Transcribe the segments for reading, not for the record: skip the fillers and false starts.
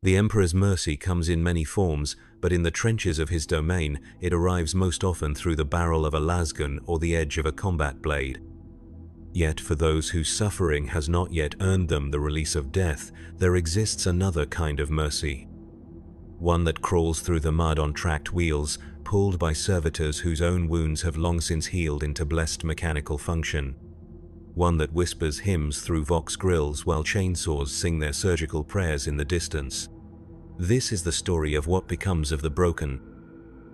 The Emperor's mercy comes in many forms, but in the trenches of his domain, it arrives most often through the barrel of a lasgun or the edge of a combat blade. Yet for those whose suffering has not yet earned them the release of death, there exists another kind of mercy. One that crawls through the mud on tracked wheels, pulled by servitors whose own wounds have long since healed into blessed mechanical function. One that whispers hymns through vox grills while chainsaws sing their surgical prayers in the distance. This is the story of what becomes of the broken.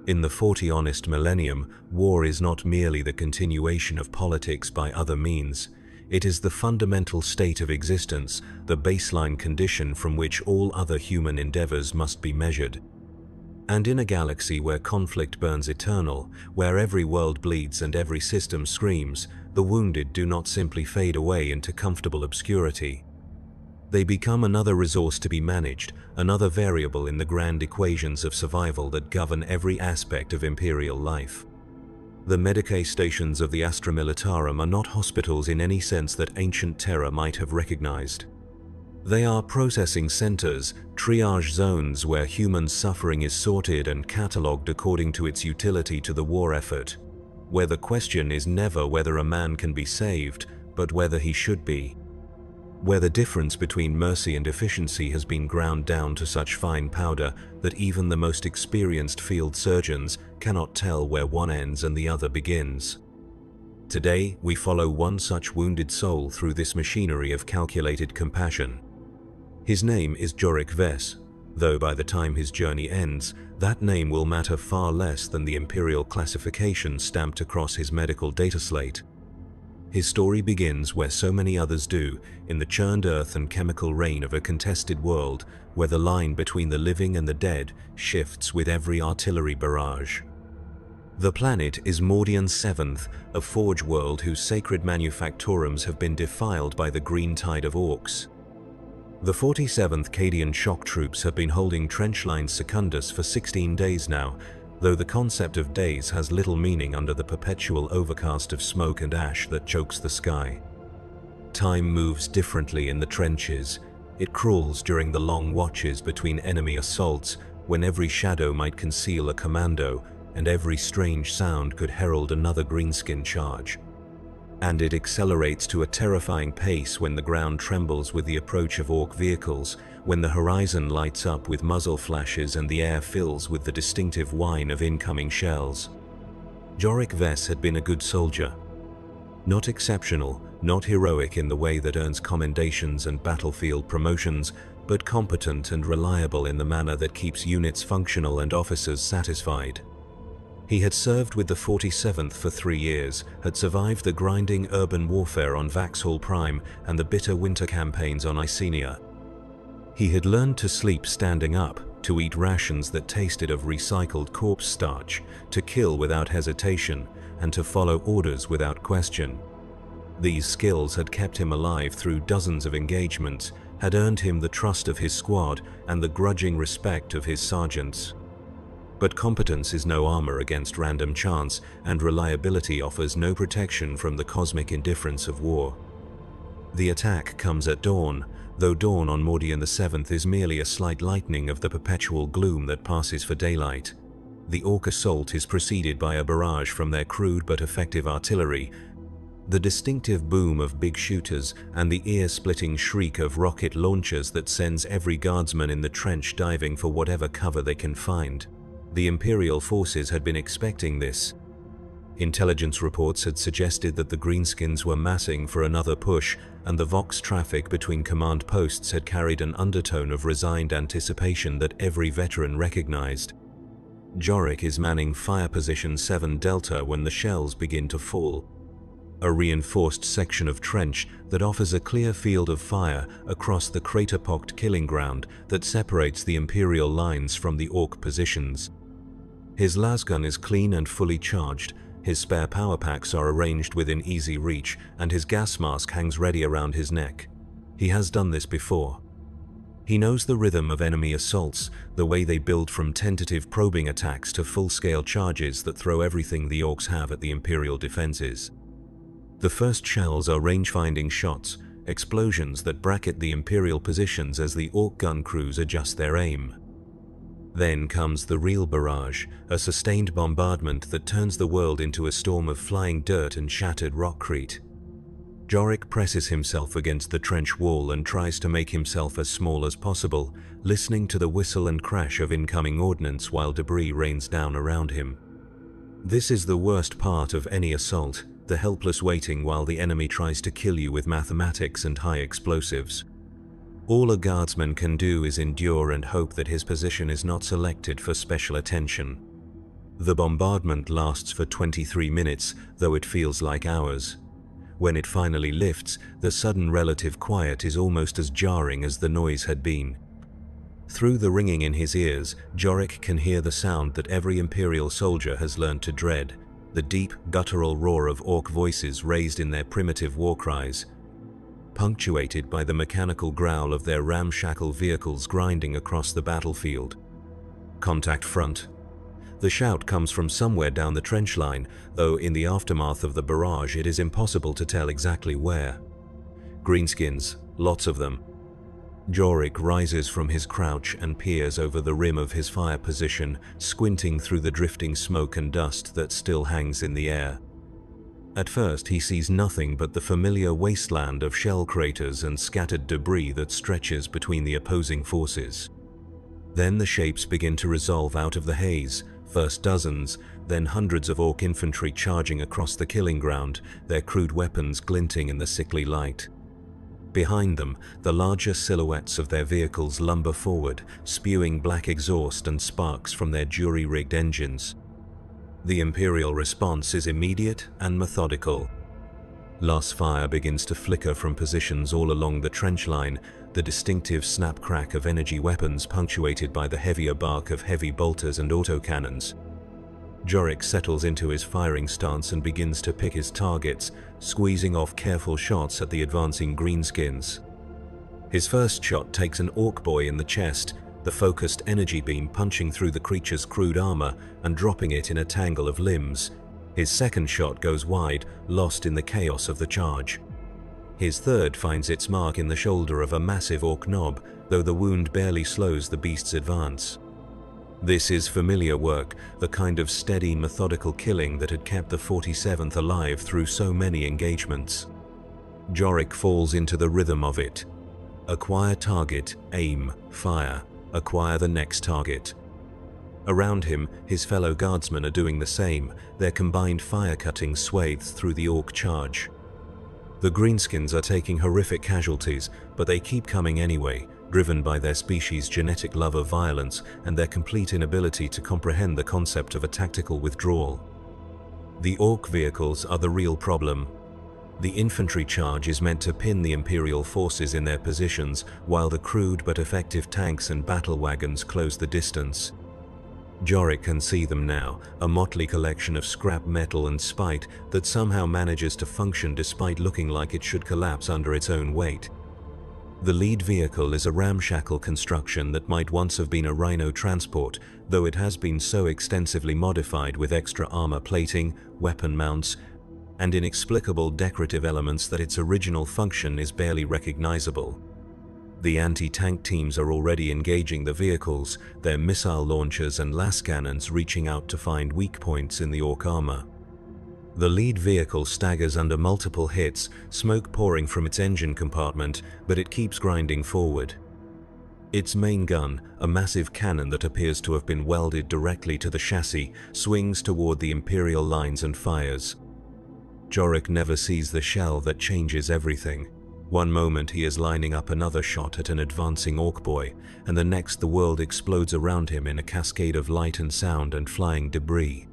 In the 40 honest millennium, war is not merely the continuation of politics by other means. It is the fundamental state of existence, the baseline condition from which all other human endeavors must be measured. And in a galaxy where conflict burns eternal, where every world bleeds and every system screams, the wounded do not simply fade away into comfortable obscurity. They become another resource to be managed, another variable in the grand equations of survival that govern every aspect of Imperial life. The medicae stations of the Astra Militarum are not hospitals in any sense that ancient Terra might have recognized. They are processing centers, triage zones where human suffering is sorted and catalogued according to its utility to the war effort, where the question is never whether a man can be saved, but whether he should be. Where the difference between mercy and efficiency has been ground down to such fine powder that even the most experienced field surgeons cannot tell where one ends and the other begins. Today, we follow one such wounded soul through this machinery of calculated compassion. His name is Jorik Vess, though by the time his journey ends, that name will matter far less than the imperial classification stamped across his medical data slate. His story begins where so many others do, in the churned earth and chemical rain of a contested world, where the line between the living and the dead shifts with every artillery barrage. The planet is Mordian 7th, a forge world whose sacred manufactorums have been defiled by the green tide of orcs. The 47th Cadian shock troops have been holding trenchline secundus for 16 days now, though the concept of days has little meaning under the perpetual overcast of smoke and ash that chokes the sky. Time moves differently in the trenches. It crawls during the long watches between enemy assaults, when every shadow might conceal a commando, and every strange sound could herald another greenskin charge. And it accelerates to a terrifying pace when the ground trembles with the approach of orc vehicles, when the horizon lights up with muzzle flashes and the air fills with the distinctive whine of incoming shells. Jorik Vess had been a good soldier. Not exceptional, not heroic in the way that earns commendations and battlefield promotions, but competent and reliable in the manner that keeps units functional and officers satisfied. He had served with the 47th for 3 years, had survived the grinding urban warfare on Vaxhall Prime and the bitter winter campaigns on Icenia. He had learned to sleep standing up, to eat rations that tasted of recycled corpse starch, to kill without hesitation, and to follow orders without question. These skills had kept him alive through dozens of engagements, had earned him the trust of his squad and the grudging respect of his sergeants. But competence is no armor against random chance, and reliability offers no protection from the cosmic indifference of war. The attack comes at dawn, though dawn on Mordian the 7th is merely a slight lightening of the perpetual gloom that passes for daylight. The orc assault is preceded by a barrage from their crude but effective artillery, the distinctive boom of big shooters, and the ear-splitting shriek of rocket launchers that sends every guardsman in the trench diving for whatever cover they can find. The Imperial forces had been expecting this. Intelligence reports had suggested that the Greenskins were massing for another push, and the Vox traffic between command posts had carried an undertone of resigned anticipation that every veteran recognized. Jorik is manning Fire Position 7 Delta when the shells begin to fall. A reinforced section of trench that offers a clear field of fire across the crater-pocked killing ground that separates the Imperial lines from the Orc positions. His lasgun is clean and fully charged, his spare power packs are arranged within easy reach, and his gas mask hangs ready around his neck. He has done this before. He knows the rhythm of enemy assaults, the way they build from tentative probing attacks to full-scale charges that throw everything the Orcs have at the Imperial defenses. The first shells are range-finding shots, explosions that bracket the Imperial positions as the Orc gun crews adjust their aim. Then comes the real barrage, a sustained bombardment that turns the world into a storm of flying dirt and shattered rockcrete. Jorik presses himself against the trench wall and tries to make himself as small as possible, listening to the whistle and crash of incoming ordnance while debris rains down around him. This is the worst part of any assault, the helpless waiting while the enemy tries to kill you with mathematics and high explosives. All a guardsman can do is endure and hope that his position is not selected for special attention. The bombardment lasts for 23 minutes, though it feels like hours. When it finally lifts, the sudden relative quiet is almost as jarring as the noise had been. Through the ringing in his ears, Jorik can hear the sound that every Imperial soldier has learned to dread, the deep, guttural roar of Orc voices raised in their primitive war cries, punctuated by the mechanical growl of their ramshackle vehicles grinding across the battlefield. Contact front. The shout comes from somewhere down the trench line, though in the aftermath of the barrage it is impossible to tell exactly where. Greenskins, lots of them. Jorik rises from his crouch and peers over the rim of his fire position, squinting through the drifting smoke and dust that still hangs in the air. At first he sees nothing but the familiar wasteland of shell craters and scattered debris that stretches between the opposing forces. Then the shapes begin to resolve out of the haze, first dozens, then hundreds of Orc infantry charging across the killing ground, their crude weapons glinting in the sickly light. Behind them, the larger silhouettes of their vehicles lumber forward, spewing black exhaust and sparks from their jury-rigged engines. The Imperial response is immediate and methodical. Loss fire begins to flicker from positions all along the trench line, the distinctive snap-crack of energy weapons punctuated by the heavier bark of heavy bolters and autocannons. Jorik settles into his firing stance and begins to pick his targets, squeezing off careful shots at the advancing greenskins. His first shot takes an Orc boy in the chest, the focused energy beam punching through the creature's crude armor and dropping it in a tangle of limbs. His second shot goes wide, lost in the chaos of the charge. His third finds its mark in the shoulder of a massive Orc knob, though the wound barely slows the beast's advance. This is familiar work, the kind of steady, methodical killing that had kept the 47th alive through so many engagements. Jorik falls into the rhythm of it. Acquire target, aim, fire, acquire the next target. Around him, his fellow guardsmen are doing the same, their combined fire cutting swathes through the Orc charge. The greenskins are taking horrific casualties, but they keep coming anyway, driven by their species' genetic love of violence and their complete inability to comprehend the concept of a tactical withdrawal. The Orc vehicles are the real problem. The infantry charge is meant to pin the Imperial forces in their positions, while the crude but effective tanks and battle wagons close the distance. Jorik can see them now, a motley collection of scrap metal and spite that somehow manages to function despite looking like it should collapse under its own weight. The lead vehicle is a ramshackle construction that might once have been a Rhino transport, though it has been so extensively modified with extra armor plating, weapon mounts, and inexplicable decorative elements that its original function is barely recognizable. The anti-tank teams are already engaging the vehicles, their missile launchers and las cannons reaching out to find weak points in the Orc armor. The lead vehicle staggers under multiple hits, smoke pouring from its engine compartment, but it keeps grinding forward. Its main gun, a massive cannon that appears to have been welded directly to the chassis, swings toward the Imperial lines and fires. Jorik never sees the shell that changes everything. One moment he is lining up another shot at an advancing Orc boy, and the next the world explodes around him in a cascade of light and sound and flying debris.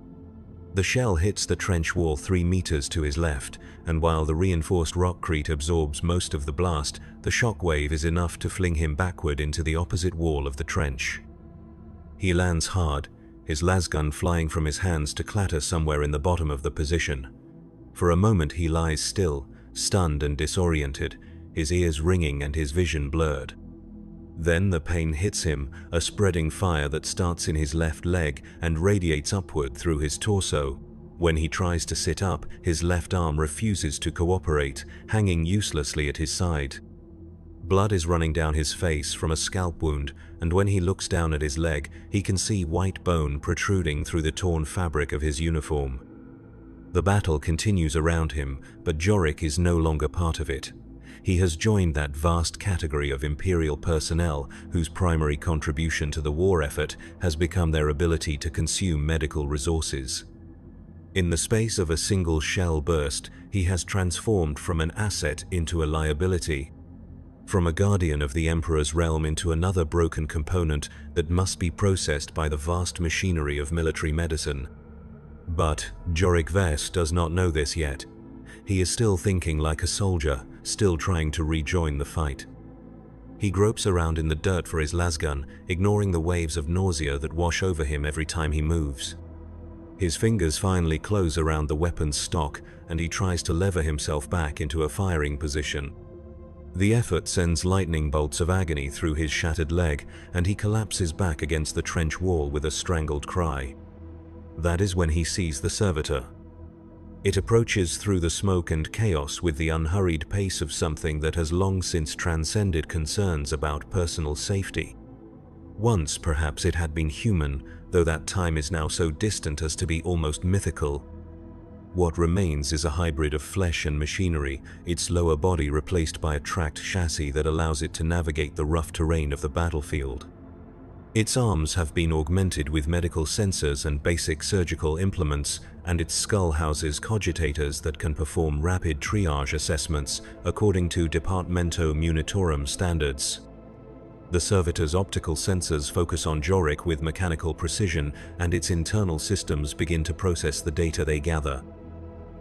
The shell hits the trench wall 3 meters to his left, and while the reinforced rockcrete absorbs most of the blast, the shockwave is enough to fling him backward into the opposite wall of the trench. He lands hard, his lasgun flying from his hands to clatter somewhere in the bottom of the position. For a moment he lies still, stunned and disoriented, his ears ringing and his vision blurred. Then the pain hits him, a spreading fire that starts in his left leg and radiates upward through his torso. When he tries to sit up, his left arm refuses to cooperate, hanging uselessly at his side. Blood is running down his face from a scalp wound, and when he looks down at his leg, he can see white bone protruding through the torn fabric of his uniform. The battle continues around him, but Jorik is no longer part of it. He has joined that vast category of Imperial personnel whose primary contribution to the war effort has become their ability to consume medical resources. In the space of a single shell burst, he has transformed from an asset into a liability, from a guardian of the Emperor's realm into another broken component that must be processed by the vast machinery of military medicine. But Jorik Vess does not know this yet. He is still thinking like a soldier, still trying to rejoin the fight. He gropes around in the dirt for his lasgun, ignoring the waves of nausea that wash over him every time he moves. His fingers finally close around the weapon's stock, and he tries to lever himself back into a firing position. The effort sends lightning bolts of agony through his shattered leg, and he collapses back against the trench wall with a strangled cry. That is when he sees the servitor. It approaches through the smoke and chaos with the unhurried pace of something that has long since transcended concerns about personal safety. Once, perhaps, it had been human, though that time is now so distant as to be almost mythical. What remains is a hybrid of flesh and machinery, its lower body replaced by a tracked chassis that allows it to navigate the rough terrain of the battlefield. Its arms have been augmented with medical sensors and basic surgical implements, and its skull houses cogitators that can perform rapid triage assessments according to Departamento Munitorum standards. The servitor's optical sensors focus on Jorik with mechanical precision, and its internal systems begin to process the data they gather.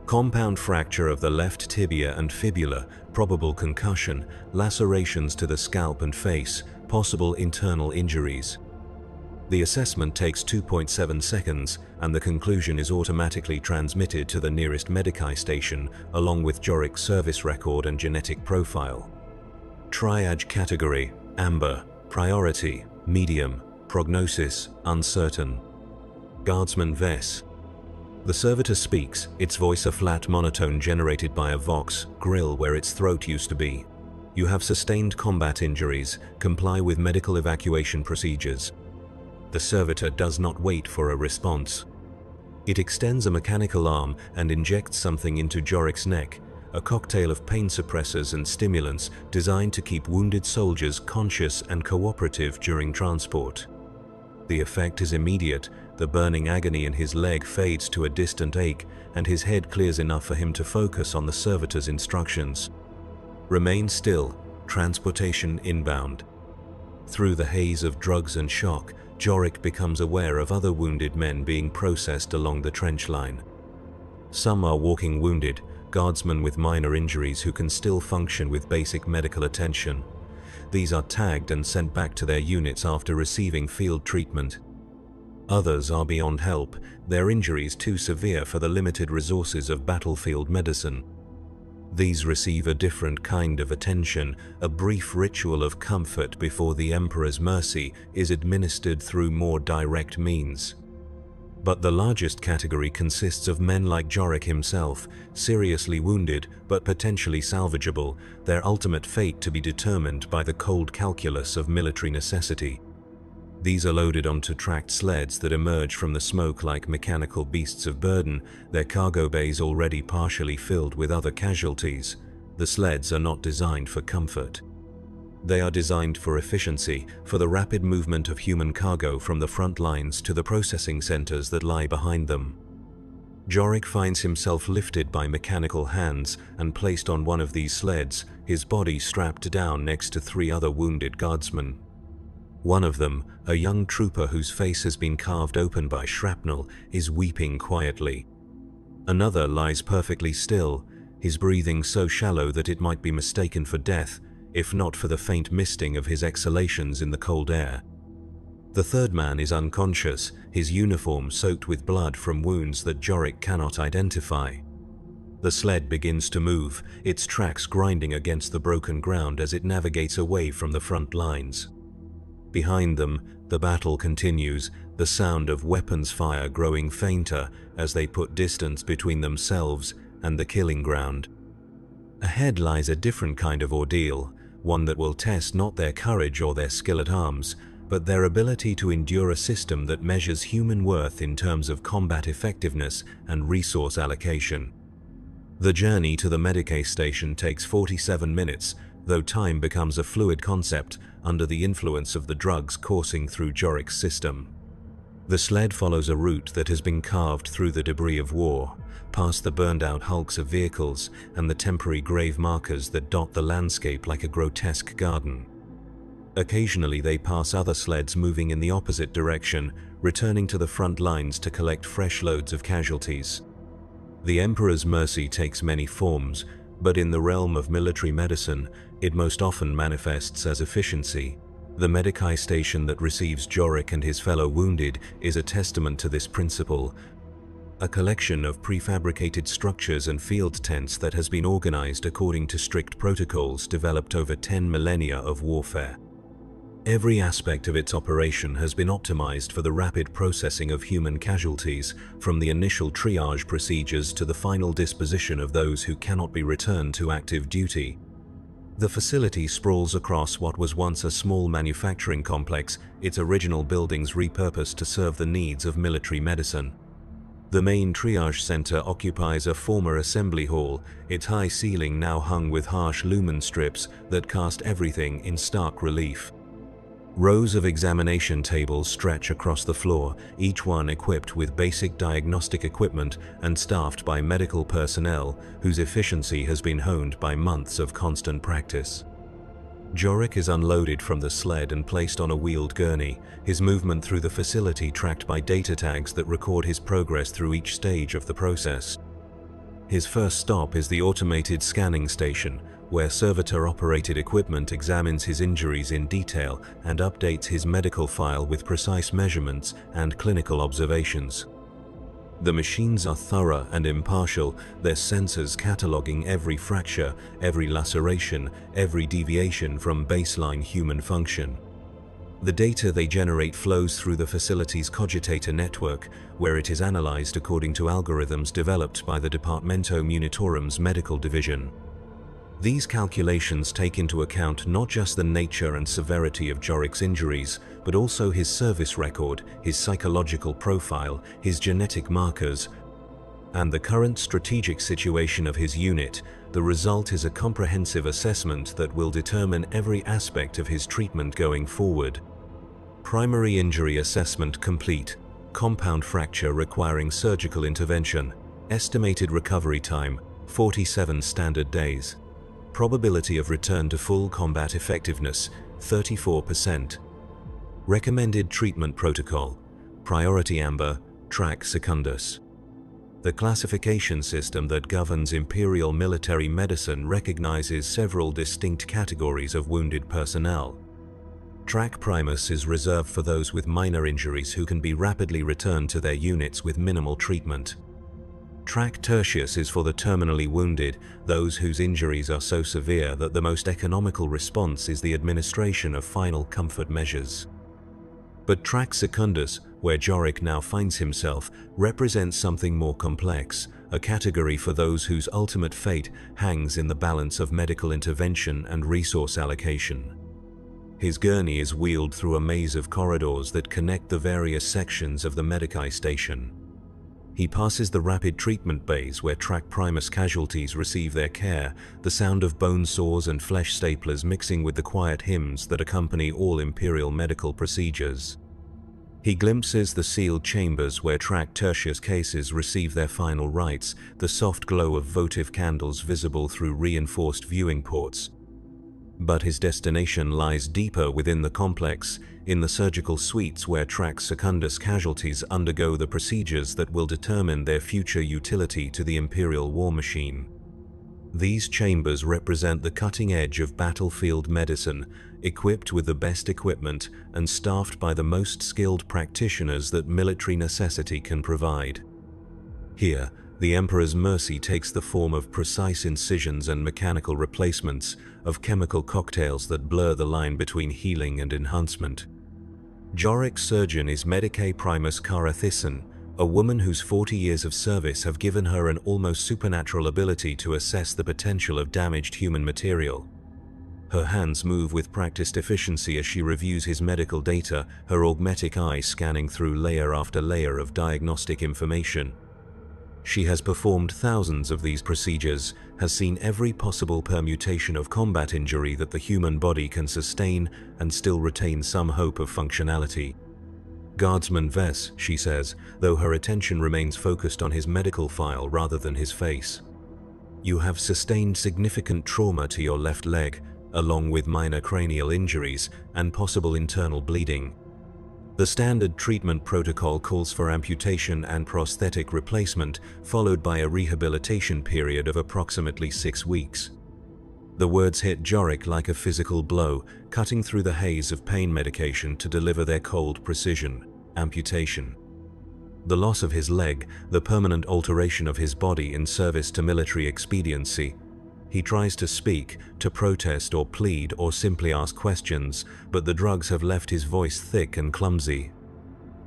Compound fracture of the left tibia and fibula, probable concussion, lacerations to the scalp and face, possible internal injuries. The assessment takes 2.7 seconds, and the conclusion is automatically transmitted to the nearest medicae station, along with Jorik's service record and genetic profile. Triage category: Amber, priority, medium, prognosis, uncertain. Guardsman Vess. The servitor speaks, its voice a flat monotone generated by a vox grill where its throat used to be. You have sustained combat injuries. Comply with medical evacuation procedures. The servitor does not wait for a response. It extends a mechanical arm and injects something into Jorik's neck, a cocktail of pain suppressors and stimulants designed to keep wounded soldiers conscious and cooperative during transport. The effect is immediate. The burning agony in his leg fades to a distant ache, and his head clears enough for him to focus on the servitor's instructions. Remain still. Transportation inbound. Through the haze of drugs and shock, Jorik becomes aware of other wounded men being processed along the trench line. Some are walking wounded, guardsmen with minor injuries who can still function with basic medical attention. These are tagged and sent back to their units after receiving field treatment. Others are beyond help, their injuries too severe for the limited resources of battlefield medicine. These receive a different kind of attention, a brief ritual of comfort before the Emperor's mercy is administered through more direct means. But the largest category consists of men like Jorik himself, seriously wounded but potentially salvageable, their ultimate fate to be determined by the cold calculus of military necessity. These are loaded onto tracked sleds that emerge from the smoke like mechanical beasts of burden, their cargo bays already partially filled with other casualties. The sleds are not designed for comfort. They are designed for efficiency, for the rapid movement of human cargo from the front lines to the processing centers that lie behind them. Jorik finds himself lifted by mechanical hands and placed on one of these sleds, his body strapped down next to 3 other wounded guardsmen. One of them, a young trooper whose face has been carved open by shrapnel, is weeping quietly. Another lies perfectly still, his breathing so shallow that it might be mistaken for death, if not for the faint misting of his exhalations in the cold air. The third man is unconscious, his uniform soaked with blood from wounds that Jorik cannot identify. The sled begins to move, its tracks grinding against the broken ground as it navigates away from the front lines. Behind them, the battle continues, the sound of weapons fire growing fainter as they put distance between themselves and the killing ground. Ahead lies a different kind of ordeal, one that will test not their courage or their skill at arms, but their ability to endure a system that measures human worth in terms of combat effectiveness and resource allocation. The journey to the medicae station takes 47 minutes, though time becomes a fluid concept under the influence of the drugs coursing through Jorik's system. The sled follows a route that has been carved through the debris of war, past the burned-out hulks of vehicles and the temporary grave markers that dot the landscape like a grotesque garden. Occasionally they pass other sleds moving in the opposite direction, returning to the front lines to collect fresh loads of casualties. The Emperor's mercy takes many forms, but in the realm of military medicine, it most often manifests as efficiency. The medicae station that receives Jorik and his fellow wounded is a testament to this principle, a collection of prefabricated structures and field tents that has been organized according to strict protocols developed over 10 millennia of warfare. Every aspect of its operation has been optimized for the rapid processing of human casualties, from the initial triage procedures to the final disposition of those who cannot be returned to active duty. The facility sprawls across what was once a small manufacturing complex, its original buildings repurposed to serve the needs of military medicine. The main triage center occupies a former assembly hall, its high ceiling now hung with harsh lumen strips that cast everything in stark relief. Rows of examination tables stretch across the floor, each one equipped with basic diagnostic equipment and staffed by medical personnel whose efficiency has been honed by months of constant practice. Jorik is unloaded from the sled and placed on a wheeled gurney, his movement through the facility tracked by data tags that record his progress through each stage of the process. His first stop is the automated scanning station, where servitor-operated equipment examines his injuries in detail and updates his medical file with precise measurements and clinical observations. The machines are thorough and impartial, their sensors cataloging every fracture, every laceration, every deviation from baseline human function. The data they generate flows through the facility's cogitator network, where it is analyzed according to algorithms developed by the Departamento Munitorum's medical division. These calculations take into account not just the nature and severity of Jorik's injuries, but also his service record, his psychological profile, his genetic markers, and the current strategic situation of his unit. The result is a comprehensive assessment that will determine every aspect of his treatment going forward. Primary injury assessment complete. Compound fracture requiring surgical intervention. Estimated recovery time, 47 standard days. Probability of return to full combat effectiveness, 34%. Recommended treatment protocol, Priority Amber, Track Secundus. The classification system that governs imperial military medicine recognizes several distinct categories of wounded personnel. Track Primus is reserved for those with minor injuries who can be rapidly returned to their units with minimal treatment. Track Tertius is for the terminally wounded, those whose injuries are so severe that the most economical response is the administration of final comfort measures. But Track Secundus, where Jorik now finds himself, represents something more complex, a category for those whose ultimate fate hangs in the balance of medical intervention and resource allocation. His gurney is wheeled through a maze of corridors that connect the various sections of the medicae station. He passes the rapid treatment bays where Track Primus casualties receive their care, the sound of bone saws and flesh staplers mixing with the quiet hymns that accompany all imperial medical procedures. He glimpses the sealed chambers where Track Tertius cases receive their final rites, the soft glow of votive candles visible through reinforced viewing ports. But his destination lies deeper within the complex, in the surgical suites where Track Secundus casualties undergo the procedures that will determine their future utility to the imperial war machine. These chambers represent the cutting edge of battlefield medicine, equipped with the best equipment and staffed by the most skilled practitioners that military necessity can provide. Here, the Emperor's mercy takes the form of precise incisions and mechanical replacements, of chemical cocktails that blur the line between healing and enhancement. Jorik's surgeon is medicae primus cara Thyssen, a woman whose 40 years of service have given her an almost supernatural ability to assess the potential of damaged human material. Her hands move with practiced efficiency as she reviews his medical data, her augmetic eye scanning through layer after layer of diagnostic information. She has performed thousands of these procedures, has seen every possible permutation of combat injury that the human body can sustain and still retain some hope of functionality. Guardsman Vess, she says, though her attention remains focused on his medical file rather than his face. You have sustained significant trauma to your left leg, along with minor cranial injuries and possible internal bleeding. The standard treatment protocol calls for amputation and prosthetic replacement, followed by a rehabilitation period of approximately 6 weeks. The words hit Jorik like a physical blow, cutting through the haze of pain medication to deliver their cold precision: amputation. The loss of his leg, the permanent alteration of his body in service to military expediency. He tries to speak, to protest or plead or simply ask questions, but the drugs have left his voice thick and clumsy.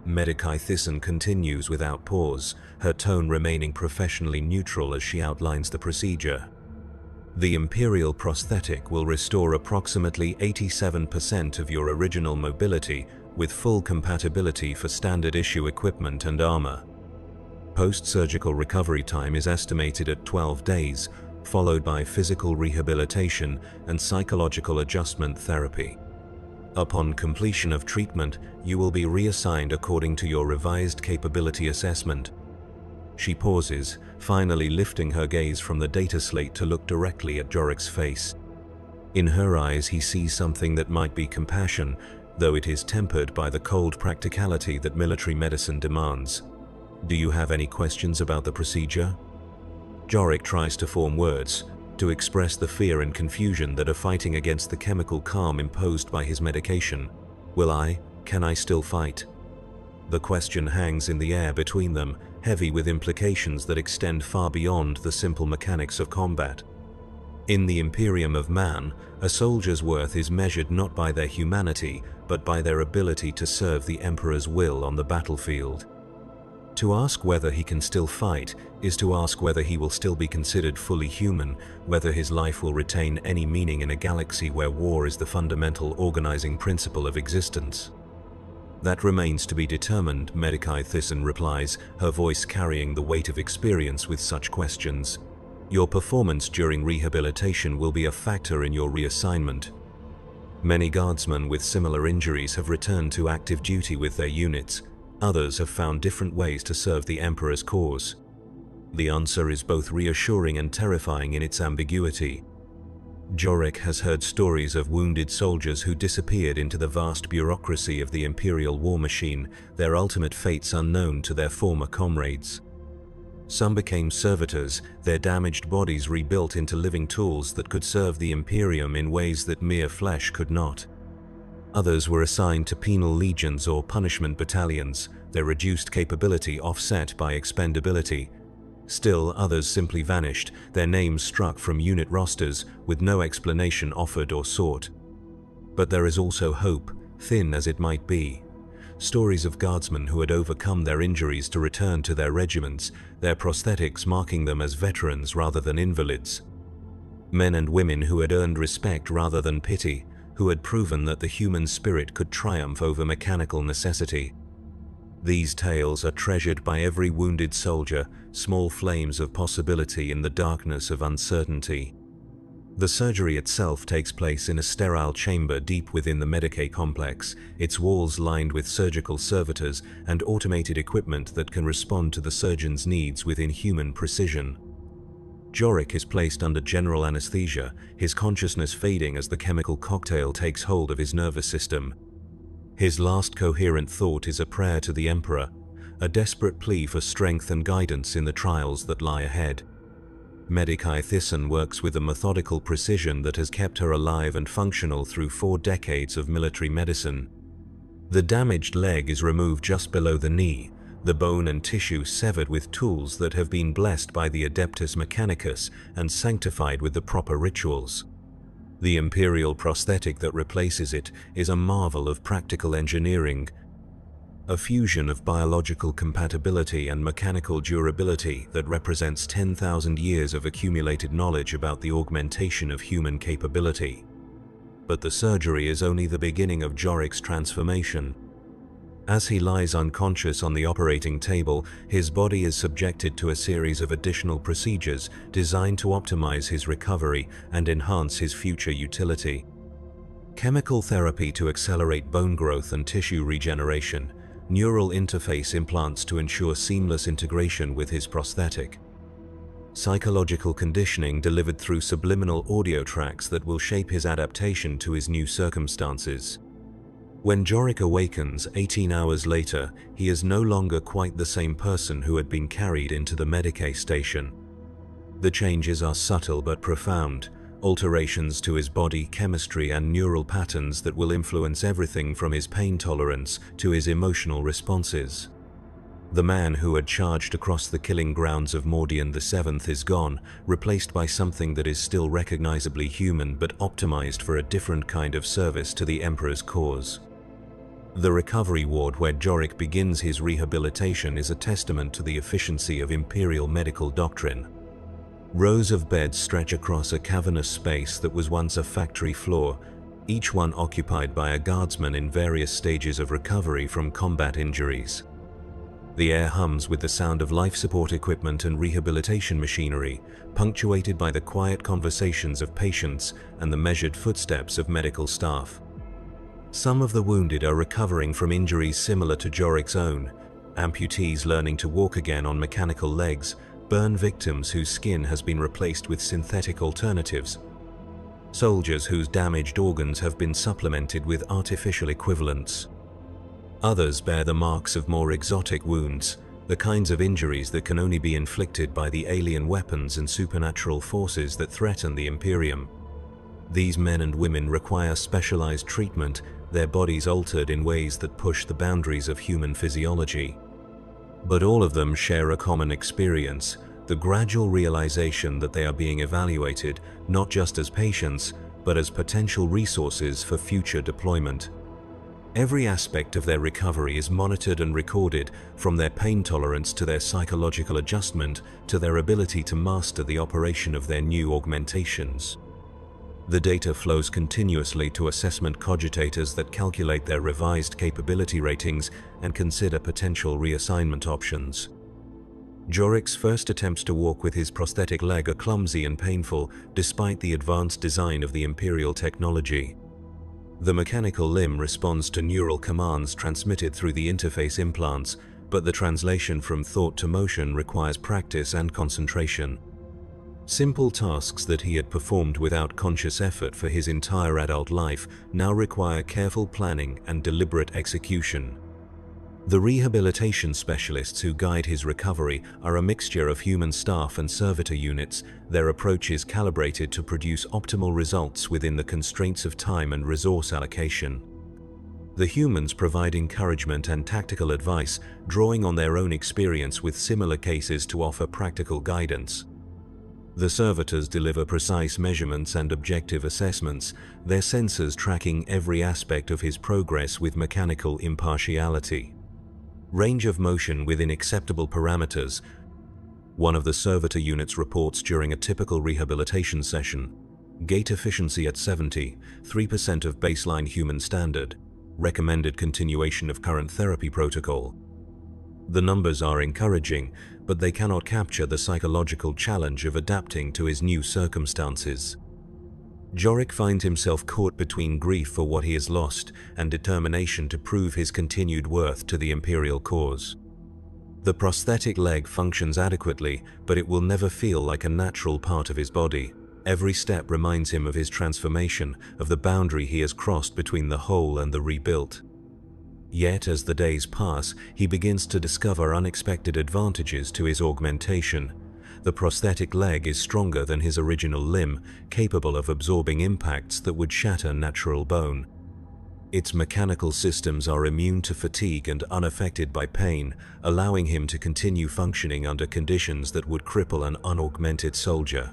Medicae Thyssen continues without pause, her tone remaining professionally neutral as she outlines the procedure. The Imperial prosthetic will restore approximately 87% of your original mobility with full compatibility for standard issue equipment and armor. Post-surgical recovery time is estimated at 12 days, followed by physical rehabilitation and psychological adjustment therapy. Upon completion of treatment, you will be reassigned according to your revised capability assessment. She pauses, finally lifting her gaze from the data slate to look directly at Jorik's face. In her eyes he sees something that might be compassion, though it is tempered by the cold practicality that military medicine demands. Do you have any questions about the procedure? Jorik tries to form words, to express the fear and confusion that are fighting against the chemical calm imposed by his medication. Can I still fight? The question hangs in the air between them, heavy with implications that extend far beyond the simple mechanics of combat. In the Imperium of Man, a soldier's worth is measured not by their humanity, but by their ability to serve the Emperor's will on the battlefield. To ask whether he can still fight is to ask whether he will still be considered fully human, whether his life will retain any meaning in a galaxy where war is the fundamental organizing principle of existence. That remains to be determined, Medicae Thyssen replies, her voice carrying the weight of experience with such questions. Your performance during rehabilitation will be a factor in your reassignment. Many guardsmen with similar injuries have returned to active duty with their units. Others have found different ways to serve the Emperor's cause. The answer is both reassuring and terrifying in its ambiguity. Jorik has heard stories of wounded soldiers who disappeared into the vast bureaucracy of the Imperial war machine, their ultimate fates unknown to their former comrades. Some became servitors, their damaged bodies rebuilt into living tools that could serve the Imperium in ways that mere flesh could not. Others were assigned to penal legions or punishment battalions, their reduced capability offset by expendability. Still, others simply vanished, their names struck from unit rosters with no explanation offered or sought. But there is also hope, thin as it might be. Stories of guardsmen who had overcome their injuries to return to their regiments, their prosthetics marking them as veterans rather than invalids. Men and women who had earned respect rather than pity, who had proven that the human spirit could triumph over mechanical necessity. These tales are treasured by every wounded soldier, small flames of possibility in the darkness of uncertainty. The surgery itself takes place in a sterile chamber deep within the medicae complex, its walls lined with surgical servitors and automated equipment that can respond to the surgeon's needs with inhuman precision. Jorik is placed under general anesthesia, his consciousness fading as the chemical cocktail takes hold of his nervous system. His last coherent thought is a prayer to the Emperor, a desperate plea for strength and guidance in the trials that lie ahead. Medicae Thyssen works with a methodical precision that has kept her alive and functional through 4 decades of military medicine. The damaged leg is removed just below the knee, the bone and tissue severed with tools that have been blessed by the Adeptus Mechanicus and sanctified with the proper rituals. The Imperial prosthetic that replaces it is a marvel of practical engineering, a fusion of biological compatibility and mechanical durability that represents 10,000 years of accumulated knowledge about the augmentation of human capability. But the surgery is only the beginning of Jorik's transformation. As he lies unconscious on the operating table, his body is subjected to a series of additional procedures designed to optimize his recovery and enhance his future utility. Chemical therapy to accelerate bone growth and tissue regeneration, neural interface implants to ensure seamless integration with his prosthetic, psychological conditioning delivered through subliminal audio tracks that will shape his adaptation to his new circumstances. When Jorik awakens 18 hours later, he is no longer quite the same person who had been carried into the medicae station. The changes are subtle but profound, alterations to his body chemistry and neural patterns that will influence everything from his pain tolerance to his emotional responses. The man who had charged across the killing grounds of Mordian VII is gone, replaced by something that is still recognizably human but optimized for a different kind of service to the Emperor's cause. The recovery ward where Jorik begins his rehabilitation is a testament to the efficiency of Imperial medical doctrine. Rows of beds stretch across a cavernous space that was once a factory floor, each one occupied by a guardsman in various stages of recovery from combat injuries. The air hums with the sound of life support equipment and rehabilitation machinery, punctuated by the quiet conversations of patients and the measured footsteps of medical staff. Some of the wounded are recovering from injuries similar to Jorik's own, amputees learning to walk again on mechanical legs, burn victims whose skin has been replaced with synthetic alternatives, soldiers whose damaged organs have been supplemented with artificial equivalents. Others bear the marks of more exotic wounds, the kinds of injuries that can only be inflicted by the alien weapons and supernatural forces that threaten the Imperium. These men and women require specialized treatment, their bodies altered in ways that push the boundaries of human physiology. But all of them share a common experience, the gradual realization that they are being evaluated not just as patients, but as potential resources for future deployment. Every aspect of their recovery is monitored and recorded, from their pain tolerance to their psychological adjustment to their ability to master the operation of their new augmentations. The data flows continuously to assessment cogitators that calculate their revised capability ratings and consider potential reassignment options. Jorik's first attempts to walk with his prosthetic leg are clumsy and painful, despite the advanced design of the Imperial technology. The mechanical limb responds to neural commands transmitted through the interface implants, but the translation from thought to motion requires practice and concentration. Simple tasks that he had performed without conscious effort for his entire adult life now require careful planning and deliberate execution. The rehabilitation specialists who guide his recovery are a mixture of human staff and servitor units. Their approach is calibrated to produce optimal results within the constraints of time and resource allocation. The humans provide encouragement and tactical advice, drawing on their own experience with similar cases to offer practical guidance. The servitors deliver precise measurements and objective assessments, their sensors tracking every aspect of his progress with mechanical impartiality. Range of motion within acceptable parameters. One of the servitor units reports during a typical rehabilitation session. Gait efficiency at 70, 3% of baseline human standard. Recommended continuation of current therapy protocol. The numbers are encouraging, but they cannot capture the psychological challenge of adapting to his new circumstances. Jorik finds himself caught between grief for what he has lost and determination to prove his continued worth to the Imperial cause. The prosthetic leg functions adequately, but it will never feel like a natural part of his body. Every step reminds him of his transformation, of the boundary he has crossed between the whole and the rebuilt. Yet, as the days pass, he begins to discover unexpected advantages to his augmentation. The prosthetic leg is stronger than his original limb, capable of absorbing impacts that would shatter natural bone. Its mechanical systems are immune to fatigue and unaffected by pain, allowing him to continue functioning under conditions that would cripple an unaugmented soldier.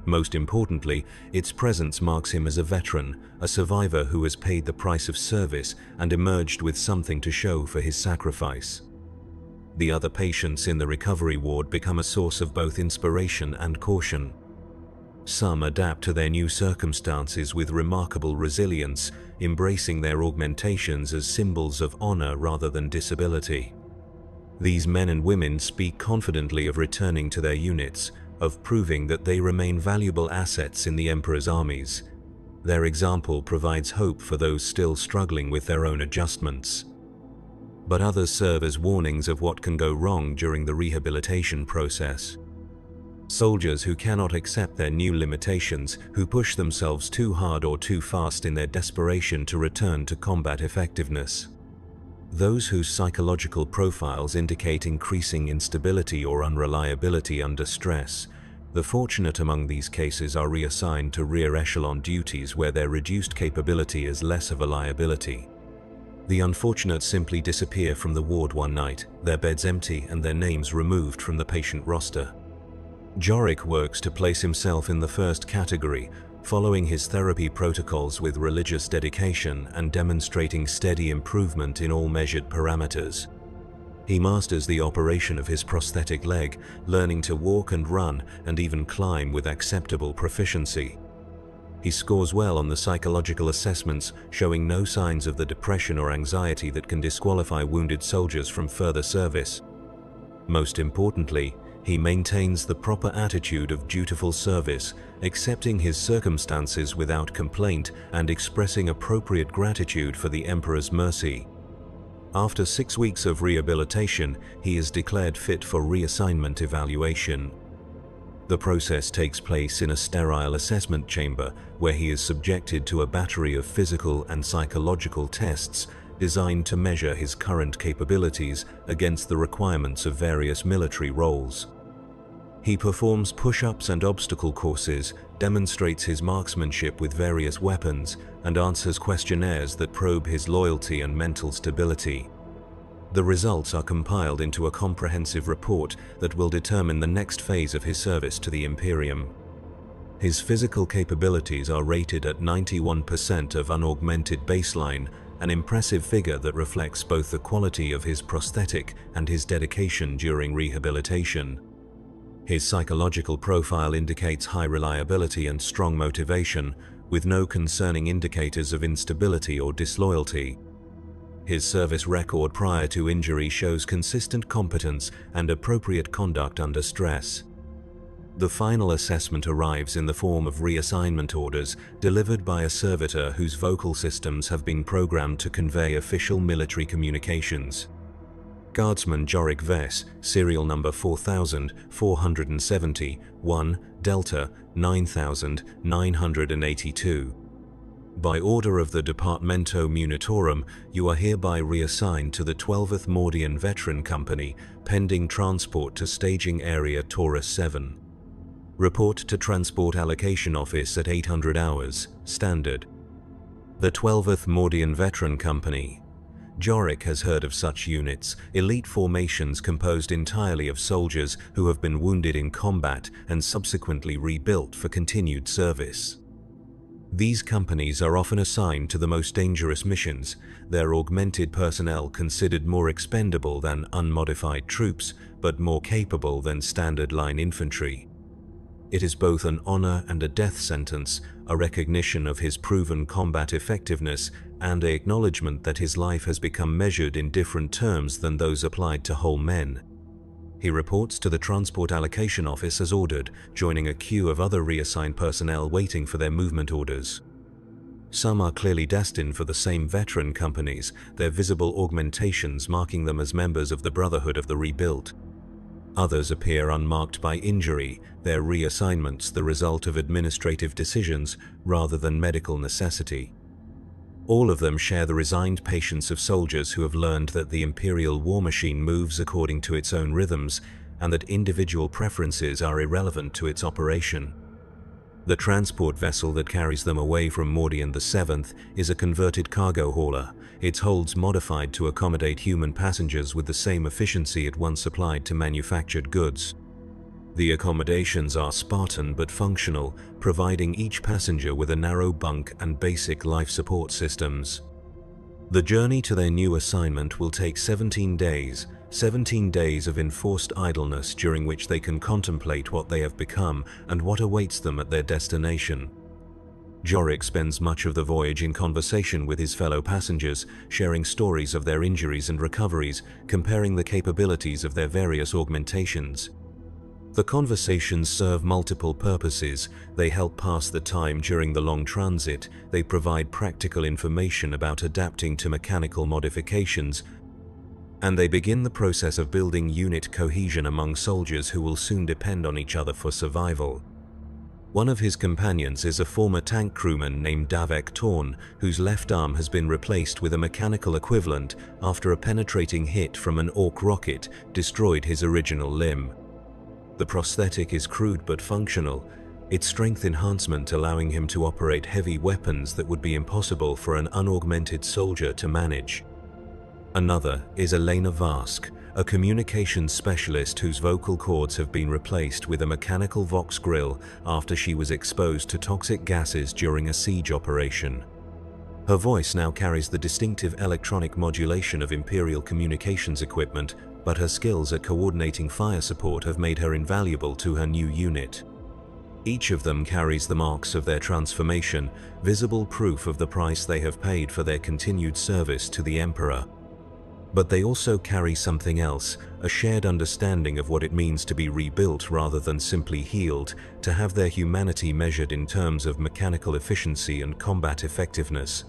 Most importantly, its presence marks him as a veteran, a survivor who has paid the price of service and emerged with something to show for his sacrifice. The other patients in the recovery ward become a source of both inspiration and caution. Some adapt to their new circumstances with remarkable resilience, embracing their augmentations as symbols of honor rather than disability. These men and women speak confidently of returning to their units, of proving that they remain valuable assets in the Emperor's armies. Their example provides hope for those still struggling with their own adjustments. But others serve as warnings of what can go wrong during the rehabilitation process. Soldiers who cannot accept their new limitations, who push themselves too hard or too fast in their desperation to return to combat effectiveness. Those whose psychological profiles indicate increasing instability or unreliability under stress. The fortunate among these cases are reassigned to rear echelon duties where their reduced capability is less of a liability. The unfortunate simply disappear from the ward one night, their beds empty and their names removed from the patient roster. Jorik works to place himself in the first category, following his therapy protocols with religious dedication and demonstrating steady improvement in all measured parameters. He masters the operation of his prosthetic leg, learning to walk and run and even climb with acceptable proficiency. He scores well on the psychological assessments, showing no signs of the depression or anxiety that can disqualify wounded soldiers from further service. Most importantly, he maintains the proper attitude of dutiful service, accepting his circumstances without complaint and expressing appropriate gratitude for the Emperor's mercy. After 6 weeks of rehabilitation, he is declared fit for reassignment evaluation. The process takes place in a sterile assessment chamber where he is subjected to a battery of physical and psychological tests designed to measure his current capabilities against the requirements of various military roles. He performs push-ups and obstacle courses, demonstrates his marksmanship with various weapons, and answers questionnaires that probe his loyalty and mental stability. The results are compiled into a comprehensive report that will determine the next phase of his service to the Imperium. His physical capabilities are rated at 91% of unaugmented baseline, an impressive figure that reflects both the quality of his prosthetic and his dedication during rehabilitation. His psychological profile indicates high reliability and strong motivation, with no concerning indicators of instability or disloyalty. His service record prior to injury shows consistent competence and appropriate conduct under stress. The final assessment arrives in the form of reassignment orders delivered by a servitor whose vocal systems have been programmed to convey official military communications. Guardsman Jorik Vess, serial number 4470, 1, Delta 9982. By order of the Departamento Munitorum, you are hereby reassigned to the 12th Mordian Veteran Company, pending transport to Staging Area Taurus 7. Report to Transport Allocation Office at 800 hours, standard. The 12th Mordian Veteran Company. Jorik has heard of such units, elite formations composed entirely of soldiers who have been wounded in combat and subsequently rebuilt for continued service. These companies are often assigned to the most dangerous missions, their augmented personnel considered more expendable than unmodified troops, but more capable than standard line infantry. It is both an honor and a death sentence, a recognition of his proven combat effectiveness, and an acknowledgement that his life has become measured in different terms than those applied to whole men. He reports to the Transport Allocation Office as ordered, joining a queue of other reassigned personnel waiting for their movement orders. Some are clearly destined for the same veteran companies, their visible augmentations marking them as members of the Brotherhood of the Rebuilt. Others appear unmarked by injury, their reassignments the result of administrative decisions rather than medical necessity. All of them share the resigned patience of soldiers who have learned that the Imperial war machine moves according to its own rhythms and that individual preferences are irrelevant to its operation. The transport vessel that carries them away from Mordian the 7th is a converted cargo hauler, its holds modified to accommodate human passengers with the same efficiency it once applied to manufactured goods. The accommodations are Spartan but functional, providing each passenger with a narrow bunk and basic life support systems. The journey to their new assignment will take 17 days, 17 days of enforced idleness during which they can contemplate what they have become and what awaits them at their destination. Jorik spends much of the voyage in conversation with his fellow passengers, sharing stories of their injuries and recoveries, comparing the capabilities of their various augmentations. The conversations serve multiple purposes. They help pass the time during the long transit, they provide practical information about adapting to mechanical modifications, and they begin the process of building unit cohesion among soldiers who will soon depend on each other for survival. One of his companions is a former tank crewman named Davek Torn, whose left arm has been replaced with a mechanical equivalent after a penetrating hit from an Orc rocket destroyed his original limb. The prosthetic is crude but functional, its strength enhancement allowing him to operate heavy weapons that would be impossible for an unaugmented soldier to manage. Another is Elena Vask, a communications specialist whose vocal cords have been replaced with a mechanical Vox grill after she was exposed to toxic gases during a siege operation. Her voice now carries the distinctive electronic modulation of Imperial communications equipment, but her skills at coordinating fire support have made her invaluable to her new unit. Each of them carries the marks of their transformation, visible proof of the price they have paid for their continued service to the Emperor. But they also carry something else, a shared understanding of what it means to be rebuilt rather than simply healed, to have their humanity measured in terms of mechanical efficiency and combat effectiveness.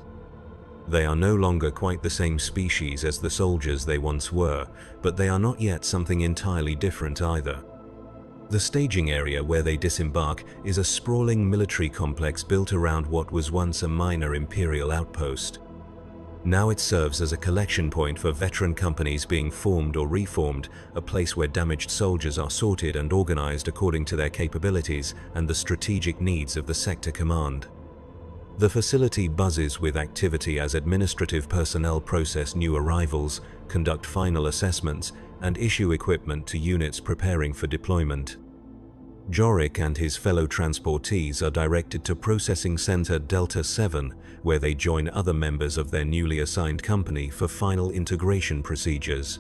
They are no longer quite the same species as the soldiers they once were, but they are not yet something entirely different either. The staging area where they disembark is a sprawling military complex built around what was once a minor Imperial outpost. Now it serves as a collection point for veteran companies being formed or reformed, a place where damaged soldiers are sorted and organized according to their capabilities and the strategic needs of the sector command. The facility buzzes with activity as administrative personnel process new arrivals, conduct final assessments, and issue equipment to units preparing for deployment. Jorik and his fellow transportees are directed to Processing Center Delta 7, where they join other members of their newly assigned company for final integration procedures.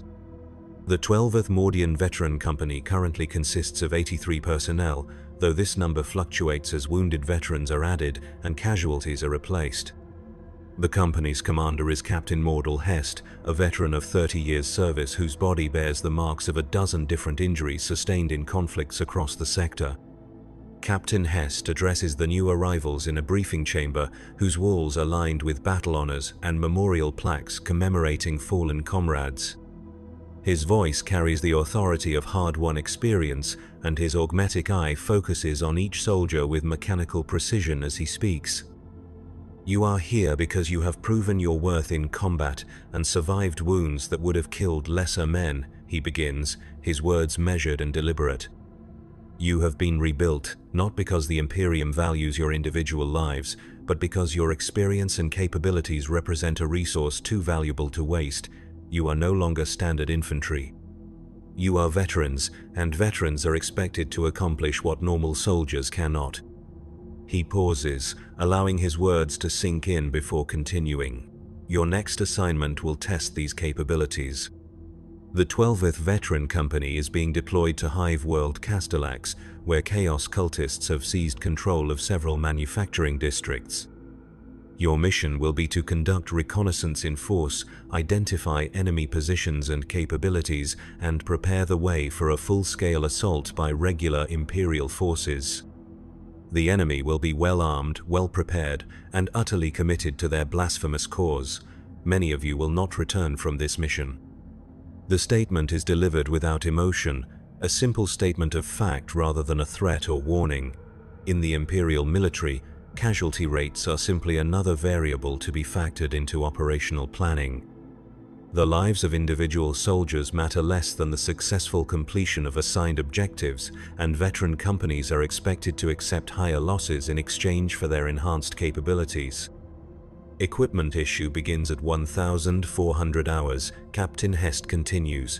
The 12th Mordian Veteran Company currently consists of 83 personnel, though this number fluctuates as wounded veterans are added and casualties are replaced. The company's commander is Captain Mordal Hest, a veteran of 30 years' service whose body bears the marks of a dozen different injuries sustained in conflicts across the sector. Captain Hest addresses the new arrivals in a briefing chamber whose walls are lined with battle honors and memorial plaques commemorating fallen comrades. His voice carries the authority of hard-won experience, and his augmetic eye focuses on each soldier with mechanical precision as he speaks. You are here because you have proven your worth in combat and survived wounds that would have killed lesser men, he begins, his words measured and deliberate. You have been rebuilt, not because the Imperium values your individual lives, but because your experience and capabilities represent a resource too valuable to waste. You are no longer standard infantry. You are veterans, and veterans are expected to accomplish what normal soldiers cannot. He pauses, allowing his words to sink in before continuing. Your next assignment will test these capabilities. The 12th Veteran Company is being deployed to Hive World Castellax, where Chaos cultists have seized control of several manufacturing districts. Your mission will be to conduct reconnaissance in force, identify enemy positions and capabilities, and prepare the way for a full-scale assault by regular Imperial forces. The enemy will be well-armed, well-prepared, and utterly committed to their blasphemous cause. Many of you will not return from this mission. The statement is delivered without emotion, a simple statement of fact rather than a threat or warning. In the Imperial military, casualty rates are simply another variable to be factored into operational planning. The lives of individual soldiers matter less than the successful completion of assigned objectives, and veteran companies are expected to accept higher losses in exchange for their enhanced capabilities. Equipment issue begins at 1,400 hours, Captain Hest continues.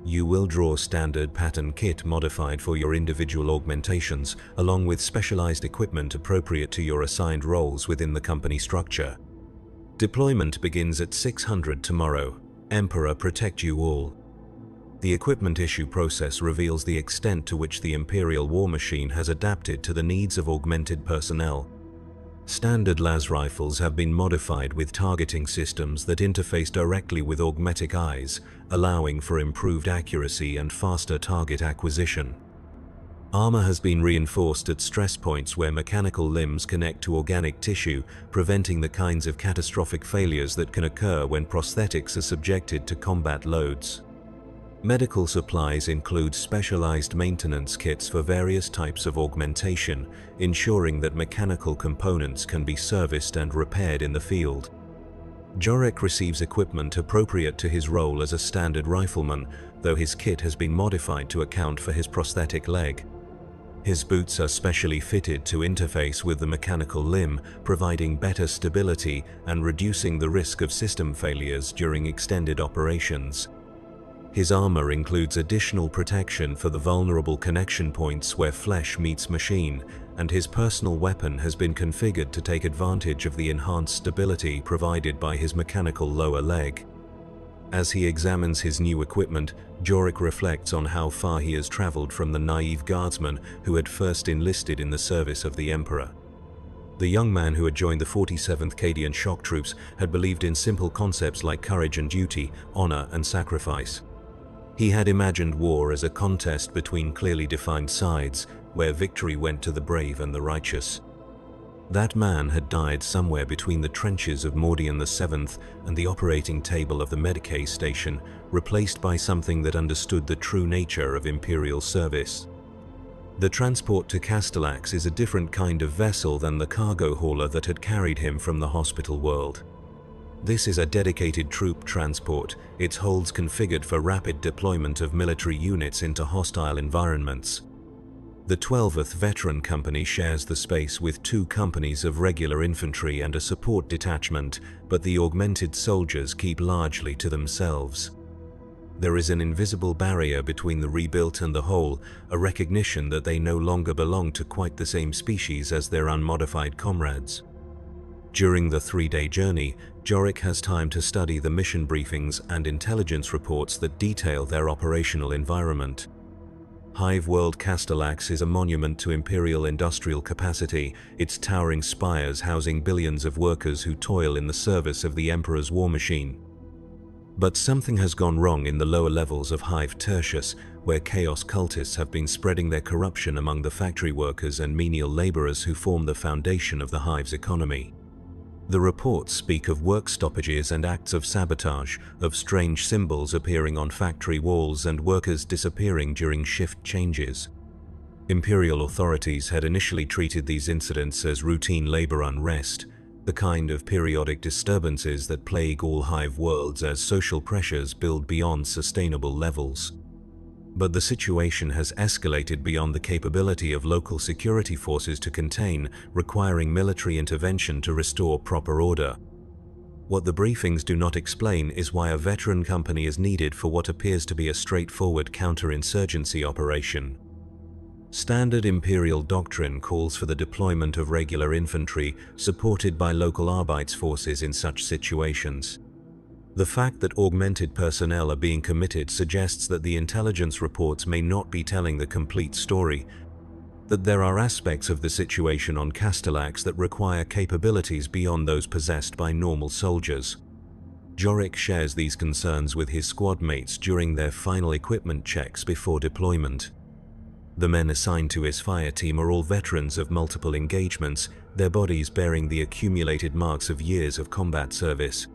You will draw standard pattern kit modified for your individual augmentations, along with specialized equipment appropriate to your assigned roles within the company structure. Deployment begins at 600 tomorrow. Emperor protect you all. The equipment issue process reveals the extent to which the Imperial war machine has adapted to the needs of augmented personnel. Standard las rifles have been modified with targeting systems that interface directly with augmetic eyes, allowing for improved accuracy and faster target acquisition. Armor has been reinforced at stress points where mechanical limbs connect to organic tissue, preventing the kinds of catastrophic failures that can occur when prosthetics are subjected to combat loads. Medical supplies include specialized maintenance kits for various types of augmentation, ensuring that mechanical components can be serviced and repaired in the field. Jorek receives equipment appropriate to his role as a standard rifleman, though his kit has been modified to account for his prosthetic leg. His boots are specially fitted to interface with the mechanical limb, providing better stability and reducing the risk of system failures during extended operations. His armor includes additional protection for the vulnerable connection points where flesh meets machine, and his personal weapon has been configured to take advantage of the enhanced stability provided by his mechanical lower leg. As he examines his new equipment, Jorek reflects on how far he has traveled from the naive guardsman who had first enlisted in the service of the Emperor. The young man who had joined the 47th Cadian shock troops had believed in simple concepts like courage and duty, honor and sacrifice. He had imagined war as a contest between clearly defined sides, where victory went to the brave and the righteous. That man had died somewhere between the trenches of Mordian VII and the operating table of the medicae station, replaced by something that understood the true nature of Imperial service. The transport to Castellax is a different kind of vessel than the cargo hauler that had carried him from the hospital world. This is a dedicated troop transport, its holds configured for rapid deployment of military units into hostile environments. The 12th Veteran Company shares the space with 2 companies of regular infantry and a support detachment, but the augmented soldiers keep largely to themselves. There is an invisible barrier between the rebuilt and the whole, a recognition that they no longer belong to quite the same species as their unmodified comrades. During the 3-day journey, Jorek has time to study the mission briefings and intelligence reports that detail their operational environment. Hive World Castellax is a monument to imperial industrial capacity, its towering spires housing billions of workers who toil in the service of the Emperor's war machine. But something has gone wrong in the lower levels of Hive Tertius, where chaos cultists have been spreading their corruption among the factory workers and menial laborers who form the foundation of the Hive's economy. The reports speak of work stoppages and acts of sabotage, of strange symbols appearing on factory walls and workers disappearing during shift changes. Imperial authorities had initially treated these incidents as routine labor unrest, the kind of periodic disturbances that plague all Hive worlds as social pressures build beyond sustainable levels. But the situation has escalated beyond the capability of local security forces to contain, requiring military intervention to restore proper order. What the briefings do not explain is why a veteran company is needed for what appears to be a straightforward counterinsurgency operation. Standard Imperial doctrine calls for the deployment of regular infantry, supported by local Arbeitsforces in such situations. The fact that augmented personnel are being committed suggests that the intelligence reports may not be telling the complete story, that there are aspects of the situation on Castellax that require capabilities beyond those possessed by normal soldiers. Jorek shares these concerns with his squad mates during their final equipment checks before deployment. The men assigned to his fire team are all veterans of multiple engagements, their bodies bearing the accumulated marks of years of combat service.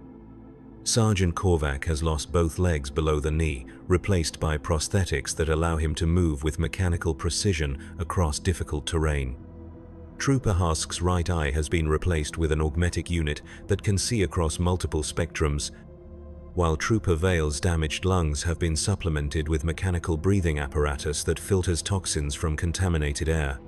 Sergeant Korvac has lost both legs below the knee, replaced by prosthetics that allow him to move with mechanical precision across difficult terrain. Trooper Husk's right eye has been replaced with an augmetic unit that can see across multiple spectrums, while Trooper Vale's damaged lungs have been supplemented with mechanical breathing apparatus that filters toxins from contaminated air.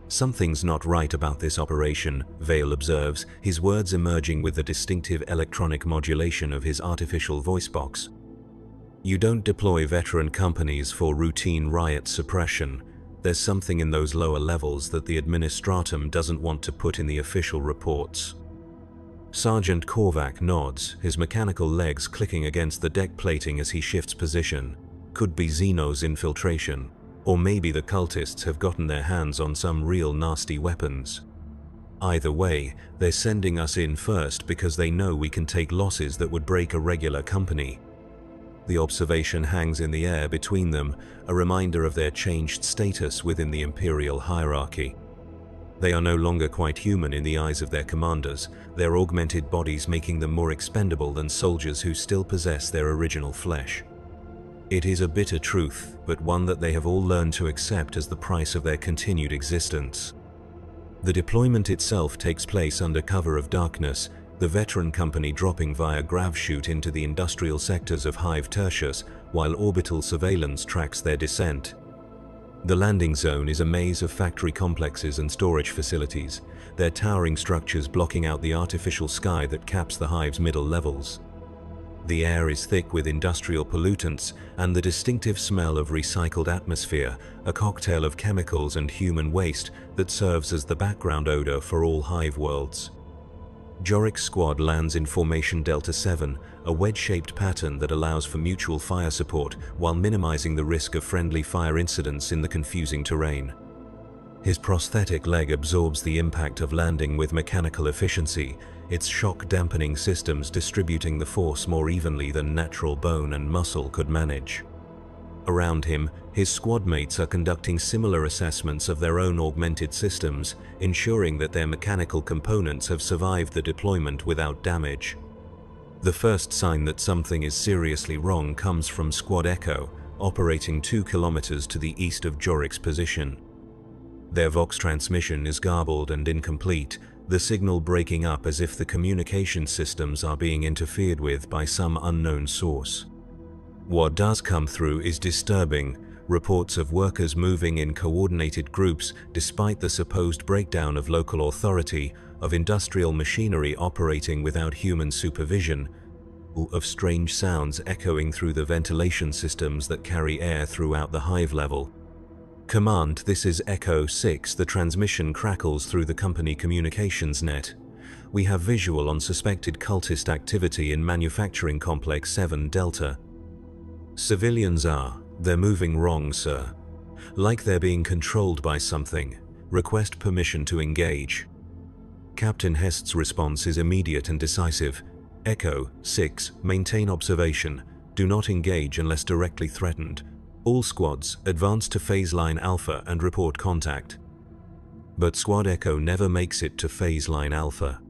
Something's not right about this operation, Vale observes, his words emerging with the distinctive electronic modulation of his artificial voice box. You don't deploy veteran companies for routine riot suppression. There's something in those lower levels that the administratum doesn't want to put in the official reports. Sergeant Korvac nods, his mechanical legs clicking against the deck plating as he shifts position. Could be Xeno's infiltration, or maybe the cultists have gotten their hands on some real nasty weapons. Either way, they're sending us in first because they know we can take losses that would break a regular company. The observation hangs in the air between them, a reminder of their changed status within the imperial hierarchy. They are no longer quite human in the eyes of their commanders, their augmented bodies making them more expendable than soldiers who still possess their original flesh. It is a bitter truth, but one that they have all learned to accept as the price of their continued existence. The deployment itself takes place under cover of darkness, the veteran company dropping via grav chute into the industrial sectors of Hive Tertius, while orbital surveillance tracks their descent. The landing zone is a maze of factory complexes and storage facilities, their towering structures blocking out the artificial sky that caps the Hive's middle levels. The air is thick with industrial pollutants and the distinctive smell of recycled atmosphere, a cocktail of chemicals and human waste that serves as the background odor for all Hive worlds. Jorik's squad lands in Formation Delta 7, a wedge-shaped pattern that allows for mutual fire support while minimizing the risk of friendly fire incidents in the confusing terrain. His prosthetic leg absorbs the impact of landing with mechanical efficiency, its shock-dampening systems distributing the force more evenly than natural bone and muscle could manage. Around him, his squad mates are conducting similar assessments of their own augmented systems, ensuring that their mechanical components have survived the deployment without damage. The first sign that something is seriously wrong comes from Squad Echo, operating 2 kilometers to the east of Jorik's position. Their Vox transmission is garbled and incomplete, the signal breaking up as if the communication systems are being interfered with by some unknown source. What does come through is disturbing, reports of workers moving in coordinated groups despite the supposed breakdown of local authority, of industrial machinery operating without human supervision, of strange sounds echoing through the ventilation systems that carry air throughout the Hive level. Command, this is Echo 6, the transmission crackles through the company communications net. We have visual on suspected cultist activity in Manufacturing Complex 7 Delta. Civilians are. They're moving wrong, sir. Like they're being controlled by something. Request permission to engage. Captain Hest's response is immediate and decisive. Echo 6, maintain observation. Do not engage unless directly threatened. All squads, advance to Phase Line Alpha and report contact. But Squad Echo never makes it to Phase Line Alpha.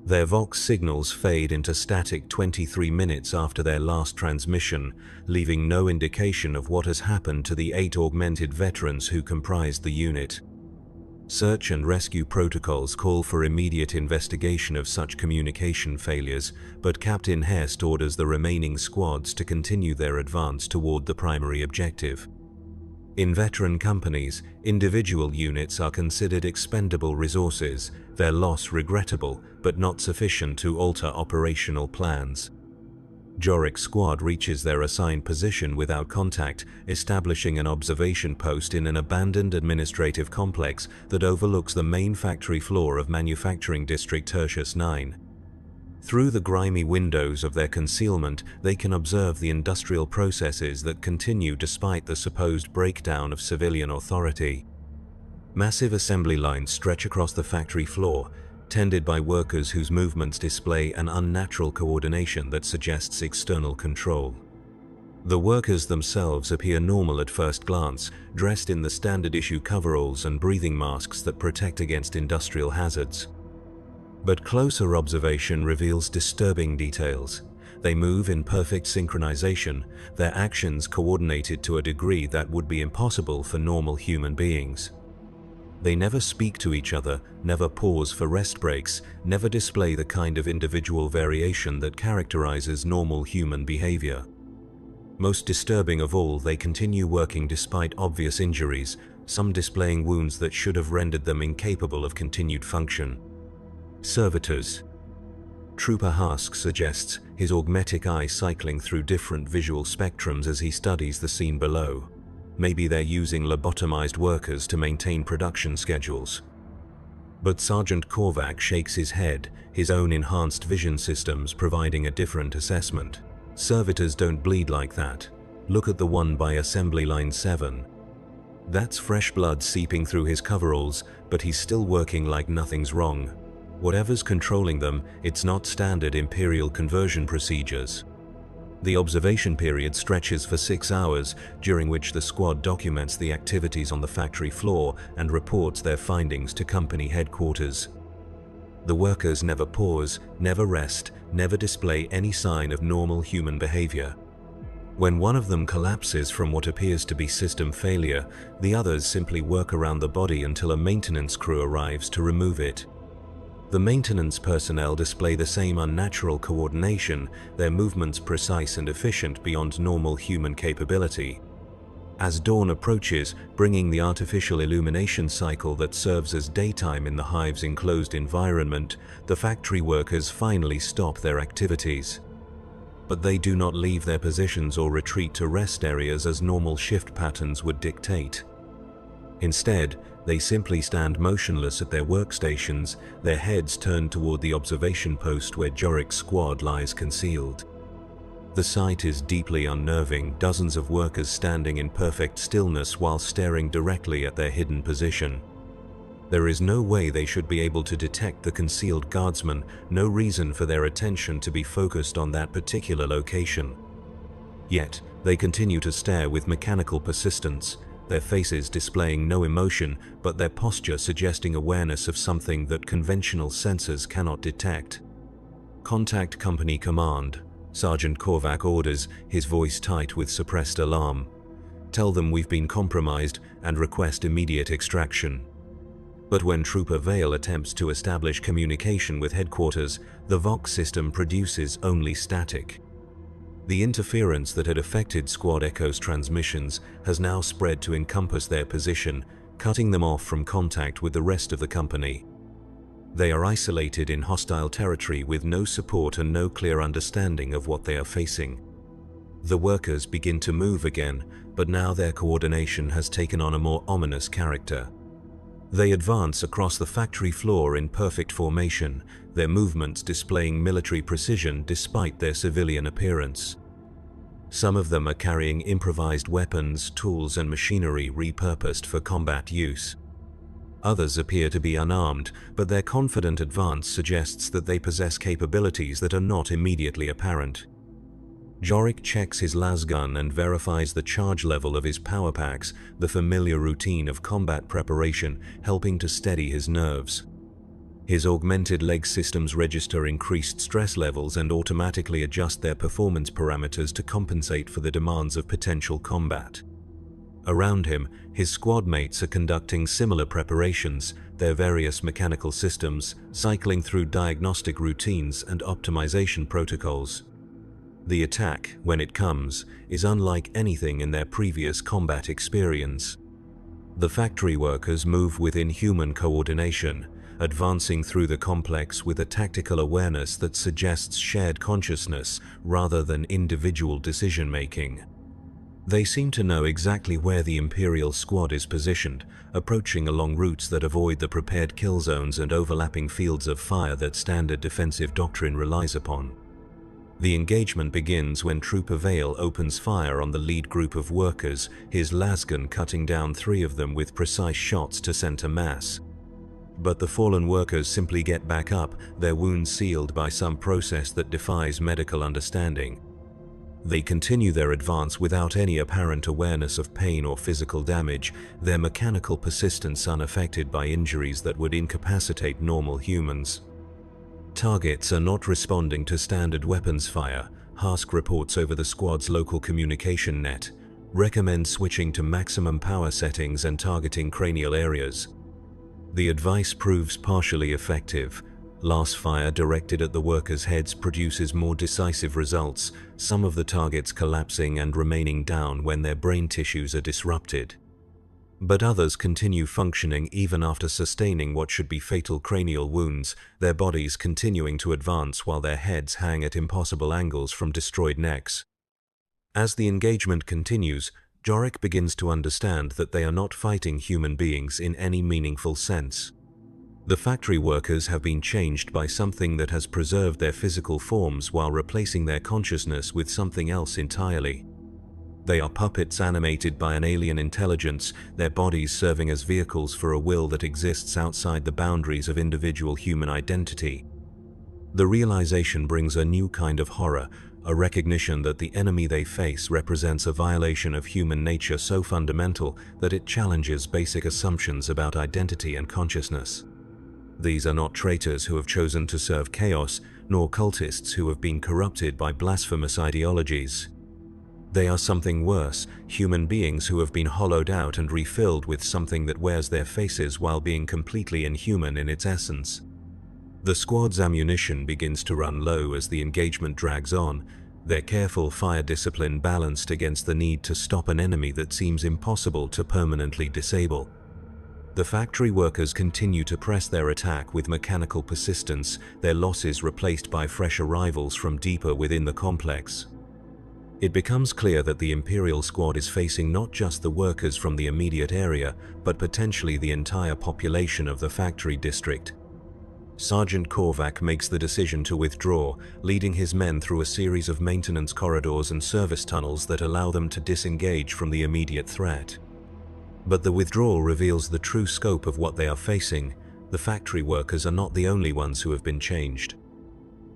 Their Vox signals fade into static 23 minutes after their last transmission, leaving no indication of what has happened to the 8 augmented veterans who comprised the unit. Search and rescue protocols call for immediate investigation of such communication failures, but Captain Hest orders the remaining squads to continue their advance toward the primary objective. In veteran companies, individual units are considered expendable resources, their loss regrettable, but not sufficient to alter operational plans. Jorik's squad reaches their assigned position without contact, establishing an observation post in an abandoned administrative complex that overlooks the main factory floor of Manufacturing District Tertius 9. Through the grimy windows of their concealment, they can observe the industrial processes that continue despite the supposed breakdown of civilian authority. Massive assembly lines stretch across the factory floor, tended by workers whose movements display an unnatural coordination that suggests external control. The workers themselves appear normal at first glance, dressed in the standard-issue coveralls and breathing masks that protect against industrial hazards. But closer observation reveals disturbing details. They move in perfect synchronization, their actions coordinated to a degree that would be impossible for normal human beings. They never speak to each other, never pause for rest breaks, never display the kind of individual variation that characterizes normal human behavior. Most disturbing of all, they continue working despite obvious injuries, some displaying wounds that should have rendered them incapable of continued function. Servitors. Trooper Hask suggests his augmetic eye cycling through different visual spectrums as he studies the scene below. Maybe they're using lobotomized workers to maintain production schedules. But Sergeant Korvac shakes his head, his own enhanced vision systems providing a different assessment. Servitors don't bleed like that. Look at the one by assembly line 7. That's fresh blood seeping through his coveralls, but he's still working like nothing's wrong. Whatever's controlling them, it's not standard Imperial conversion procedures. The observation period stretches for 6 hours, during which the squad documents the activities on the factory floor and reports their findings to company headquarters. The workers never pause, never rest, never display any sign of normal human behavior. When one of them collapses from what appears to be system failure, the others simply work around the body until a maintenance crew arrives to remove it. The maintenance personnel display the same unnatural coordination, their movements precise and efficient beyond normal human capability. As dawn approaches, bringing the artificial illumination cycle that serves as daytime in the hive's enclosed environment, the factory workers finally stop their activities. But they do not leave their positions or retreat to rest areas as normal shift patterns would dictate. Instead, they simply stand motionless at their workstations, their heads turned toward the observation post where Jorik's squad lies concealed. The sight is deeply unnerving, dozens of workers standing in perfect stillness while staring directly at their hidden position. There is no way they should be able to detect the concealed guardsmen, no reason for their attention to be focused on that particular location. Yet, they continue to stare with mechanical persistence, their faces displaying no emotion, but their posture suggesting awareness of something that conventional sensors cannot detect. "Contact Company Command," Sergeant Korvac orders, his voice tight with suppressed alarm. "Tell them we've been compromised and request immediate extraction." But when Trooper Vale attempts to establish communication with headquarters, the Vox system produces only static. The interference that had affected Squad Echo's transmissions has now spread to encompass their position, cutting them off from contact with the rest of the company. They are isolated in hostile territory with no support and no clear understanding of what they are facing. The workers begin to move again, but now their coordination has taken on a more ominous character. They advance across the factory floor in perfect formation, their movements displaying military precision despite their civilian appearance. Some of them are carrying improvised weapons, tools, and machinery repurposed for combat use. Others appear to be unarmed, but their confident advance suggests that they possess capabilities that are not immediately apparent. Jorik checks his lasgun and verifies the charge level of his power packs, the familiar routine of combat preparation helping to steady his nerves. His augmented leg systems register increased stress levels and automatically adjust their performance parameters to compensate for the demands of potential combat. Around him, his squad mates are conducting similar preparations, their various mechanical systems cycling through diagnostic routines and optimization protocols. The attack, when it comes, is unlike anything in their previous combat experience. The factory workers move with inhuman coordination, advancing through the complex with a tactical awareness that suggests shared consciousness rather than individual decision-making. They seem to know exactly where the Imperial squad is positioned, approaching along routes that avoid the prepared kill zones and overlapping fields of fire that standard defensive doctrine relies upon. The engagement begins when Trooper Vale opens fire on the lead group of workers, his lasgun cutting down 3 of them with precise shots to center mass. But the fallen workers simply get back up, their wounds sealed by some process that defies medical understanding. They continue their advance without any apparent awareness of pain or physical damage, their mechanical persistence unaffected by injuries that would incapacitate normal humans. Targets are not responding to standard weapons fire, Hask reports over the squad's local communication net, recommends switching to maximum power settings and targeting cranial areas. The advice proves partially effective. Last fire directed at the workers' heads produces more decisive results, some of the targets collapsing and remaining down when their brain tissues are disrupted. But others continue functioning even after sustaining what should be fatal cranial wounds, their bodies continuing to advance while their heads hang at impossible angles from destroyed necks. As the engagement continues, Jorik begins to understand that they are not fighting human beings in any meaningful sense. The factory workers have been changed by something that has preserved their physical forms while replacing their consciousness with something else entirely. They are puppets animated by an alien intelligence, their bodies serving as vehicles for a will that exists outside the boundaries of individual human identity. The realization brings a new kind of horror, a recognition that the enemy they face represents a violation of human nature so fundamental that it challenges basic assumptions about identity and consciousness. These are not traitors who have chosen to serve chaos, nor cultists who have been corrupted by blasphemous ideologies. They are something worse, human beings who have been hollowed out and refilled with something that wears their faces while being completely inhuman in its essence. The squad's ammunition begins to run low as the engagement drags on, their careful fire discipline balanced against the need to stop an enemy that seems impossible to permanently disable. The factory workers continue to press their attack with mechanical persistence, their losses replaced by fresh arrivals from deeper within the complex. It becomes clear that the Imperial squad is facing not just the workers from the immediate area, but potentially the entire population of the factory district. Sergeant Korvac makes the decision to withdraw, leading his men through a series of maintenance corridors and service tunnels that allow them to disengage from the immediate threat. But the withdrawal reveals the true scope of what they are facing. The factory workers are not the only ones who have been changed.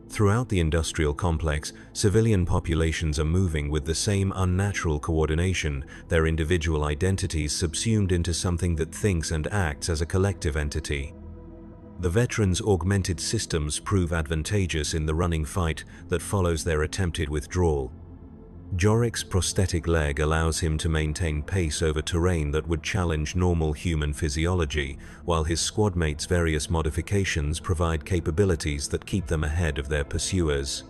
Throughout the industrial complex, civilian populations are moving with the same unnatural coordination, their individual identities subsumed into something that thinks and acts as a collective entity. The veterans' augmented systems prove advantageous in the running fight that follows their attempted withdrawal. Jorik's prosthetic leg allows him to maintain pace over terrain that would challenge normal human physiology, while his squadmates' various modifications provide capabilities that keep them ahead of their pursuers.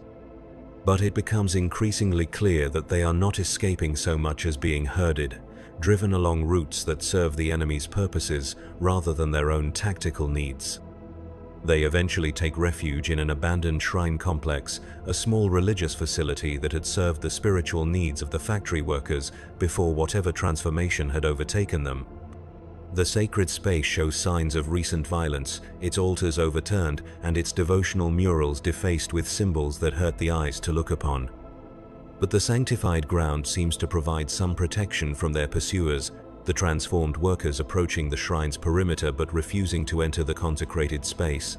But it becomes increasingly clear that they are not escaping so much as being herded, driven along routes that serve the enemy's purposes rather than their own tactical needs. They eventually take refuge in an abandoned shrine complex, a small religious facility that had served the spiritual needs of the factory workers before whatever transformation had overtaken them. The sacred space shows signs of recent violence, its altars overturned and its devotional murals defaced with symbols that hurt the eyes to look upon. But the sanctified ground seems to provide some protection from their pursuers, the transformed workers approaching the shrine's perimeter but refusing to enter the consecrated space.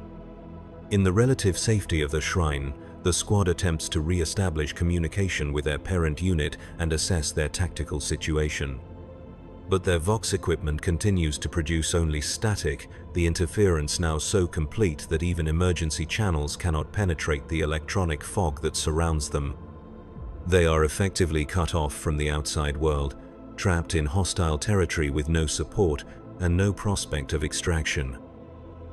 In the relative safety of the shrine, the squad attempts to re-establish communication with their parent unit and assess their tactical situation. But their Vox equipment continues to produce only static, the interference now so complete that even emergency channels cannot penetrate the electronic fog that surrounds them. They are effectively cut off from the outside world, trapped in hostile territory with no support and no prospect of extraction.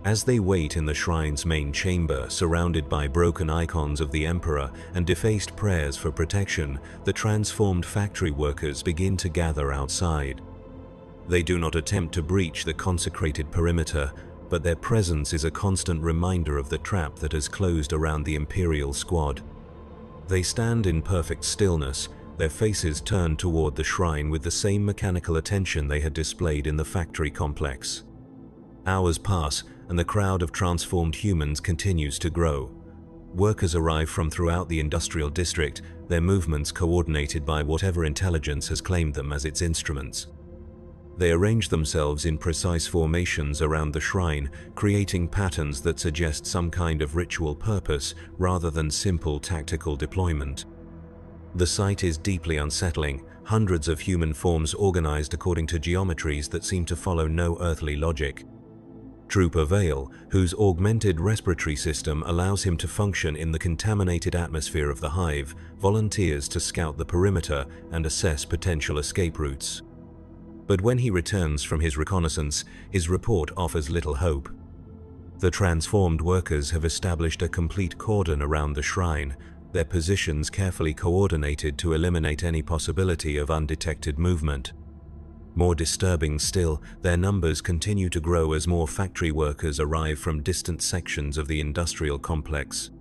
As they wait in the shrine's main chamber, surrounded by broken icons of the Emperor and defaced prayers for protection, the transformed factory workers begin to gather outside. They do not attempt to breach the consecrated perimeter, but their presence is a constant reminder of the trap that has closed around the Imperial squad. They stand in perfect stillness, their faces turned toward the shrine with the same mechanical attention they had displayed in the factory complex. Hours pass, and the crowd of transformed humans continues to grow. Workers arrive from throughout the industrial district, their movements coordinated by whatever intelligence has claimed them as its instruments. They arrange themselves in precise formations around the shrine, creating patterns that suggest some kind of ritual purpose rather than simple tactical deployment. The sight is deeply unsettling, hundreds of human forms organized according to geometries that seem to follow no earthly logic. Trooper Vale, whose augmented respiratory system allows him to function in the contaminated atmosphere of the hive, volunteers to scout the perimeter and assess potential escape routes. But when he returns from his reconnaissance, his report offers little hope. The transformed workers have established a complete cordon around the shrine, their positions carefully coordinated to eliminate any possibility of undetected movement. More disturbing still, their numbers continue to grow as more factory workers arrive from distant sections of the industrial complex.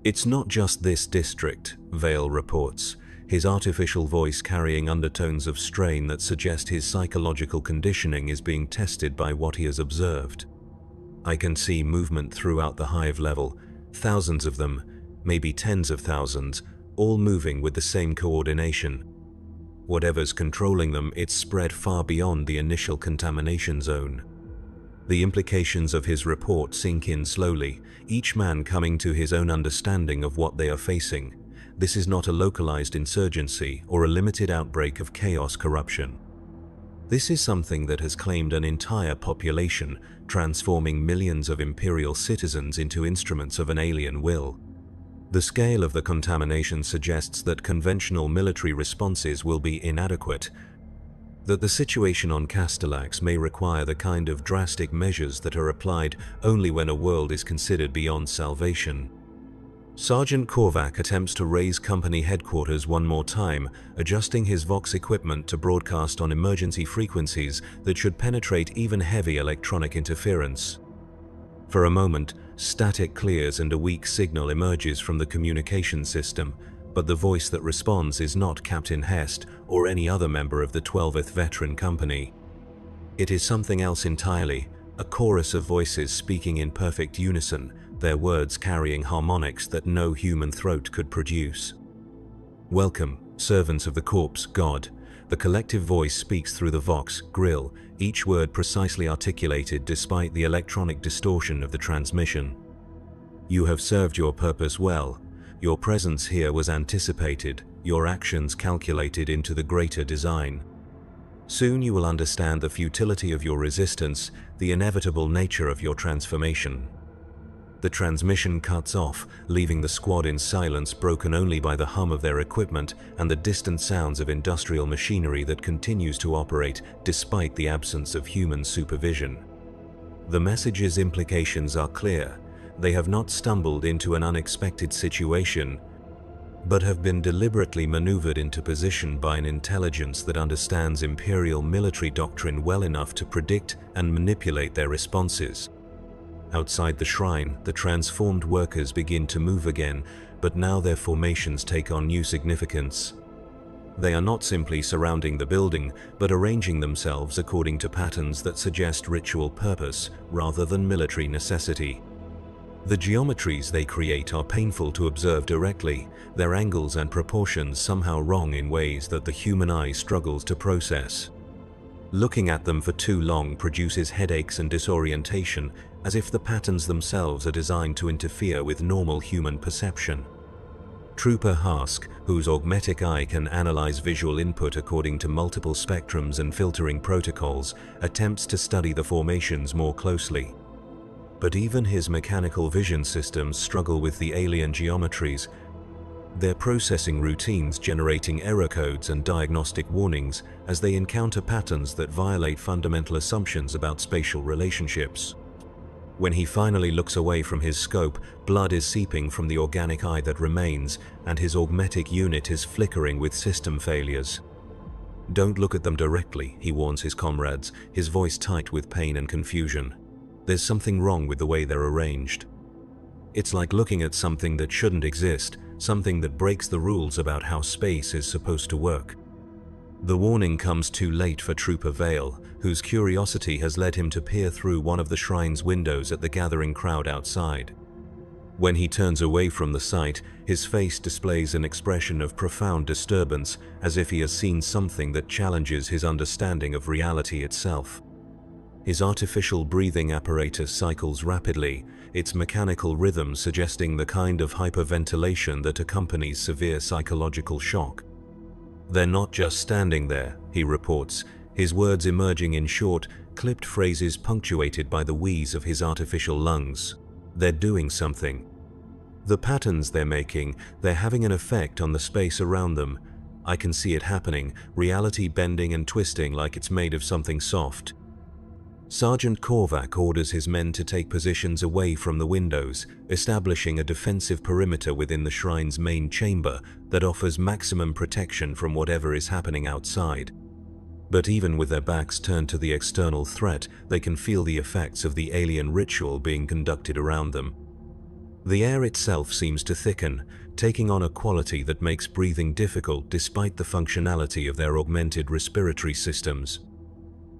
"It's not just this district," Vale reports, his artificial voice carrying undertones of strain that suggest his psychological conditioning is being tested by what he has observed. "I can see movement throughout the hive level, thousands of them, maybe tens of thousands, all moving with the same coordination. Whatever's controlling them, it's spread far beyond the initial contamination zone." The implications of his report sink in slowly, each man coming to his own understanding of what they are facing. This is not a localized insurgency or a limited outbreak of chaos corruption. This is something that has claimed an entire population, transforming millions of imperial citizens into instruments of an alien will. The scale of the contamination suggests that conventional military responses will be inadequate, that the situation on Castellax may require the kind of drastic measures that are applied only when a world is considered beyond salvation. Sergeant Korvac attempts to raise company headquarters one more time, adjusting his Vox equipment to broadcast on emergency frequencies that should penetrate even heavy electronic interference. For a moment, static clears and a weak signal emerges from the communication system, but the voice that responds is not Captain Hest or any other member of the 12th Veteran Company. It is something else entirely, a chorus of voices speaking in perfect unison, their words carrying harmonics that no human throat could produce. "Welcome, servants of the corpse god." The collective voice speaks through the Vox grill, each word precisely articulated despite the electronic distortion of the transmission. "You have served your purpose well. Your presence here was anticipated, your actions calculated into the greater design. Soon you will understand the futility of your resistance, the inevitable nature of your transformation." The transmission cuts off, leaving the squad in silence, broken only by the hum of their equipment and the distant sounds of industrial machinery that continues to operate despite the absence of human supervision. The message's implications are clear. They have not stumbled into an unexpected situation, but have been deliberately maneuvered into position by an intelligence that understands imperial military doctrine well enough to predict and manipulate their responses. Outside the shrine, the transformed workers begin to move again, but now their formations take on new significance. They are not simply surrounding the building, but arranging themselves according to patterns that suggest ritual purpose rather than military necessity. The geometries they create are painful to observe directly, their angles and proportions somehow wrong in ways that the human eye struggles to process. Looking at them for too long produces headaches and disorientation, as if the patterns themselves are designed to interfere with normal human perception. Trooper Hask, whose augmetic eye can analyze visual input according to multiple spectrums and filtering protocols, attempts to study the formations more closely. But even his mechanical vision systems struggle with the alien geometries, their processing routines generating error codes and diagnostic warnings as they encounter patterns that violate fundamental assumptions about spatial relationships. When he finally looks away from his scope, blood is seeping from the organic eye that remains, and his augmetic unit is flickering with system failures. "Don't look at them directly," he warns his comrades, his voice tight with pain and confusion. "There's something wrong with the way they're arranged. It's like looking at something that shouldn't exist, something that breaks the rules about how space is supposed to work." The warning comes too late for Trooper Vale, whose curiosity has led him to peer through one of the shrine's windows at the gathering crowd outside. When he turns away from the sight, his face displays an expression of profound disturbance, as if he has seen something that challenges his understanding of reality itself. His artificial breathing apparatus cycles rapidly, its mechanical rhythm suggesting the kind of hyperventilation that accompanies severe psychological shock. "They're not just standing there," he reports, his words emerging in short, clipped phrases punctuated by the wheeze of his artificial lungs. "They're doing something. The patterns they're making, they're having an effect on the space around them. I can see it happening, reality bending and twisting like it's made of something soft." Sergeant Korvac orders his men to take positions away from the windows, establishing a defensive perimeter within the shrine's main chamber that offers maximum protection from whatever is happening outside. But even with their backs turned to the external threat, they can feel the effects of the alien ritual being conducted around them. The air itself seems to thicken, taking on a quality that makes breathing difficult despite the functionality of their augmented respiratory systems.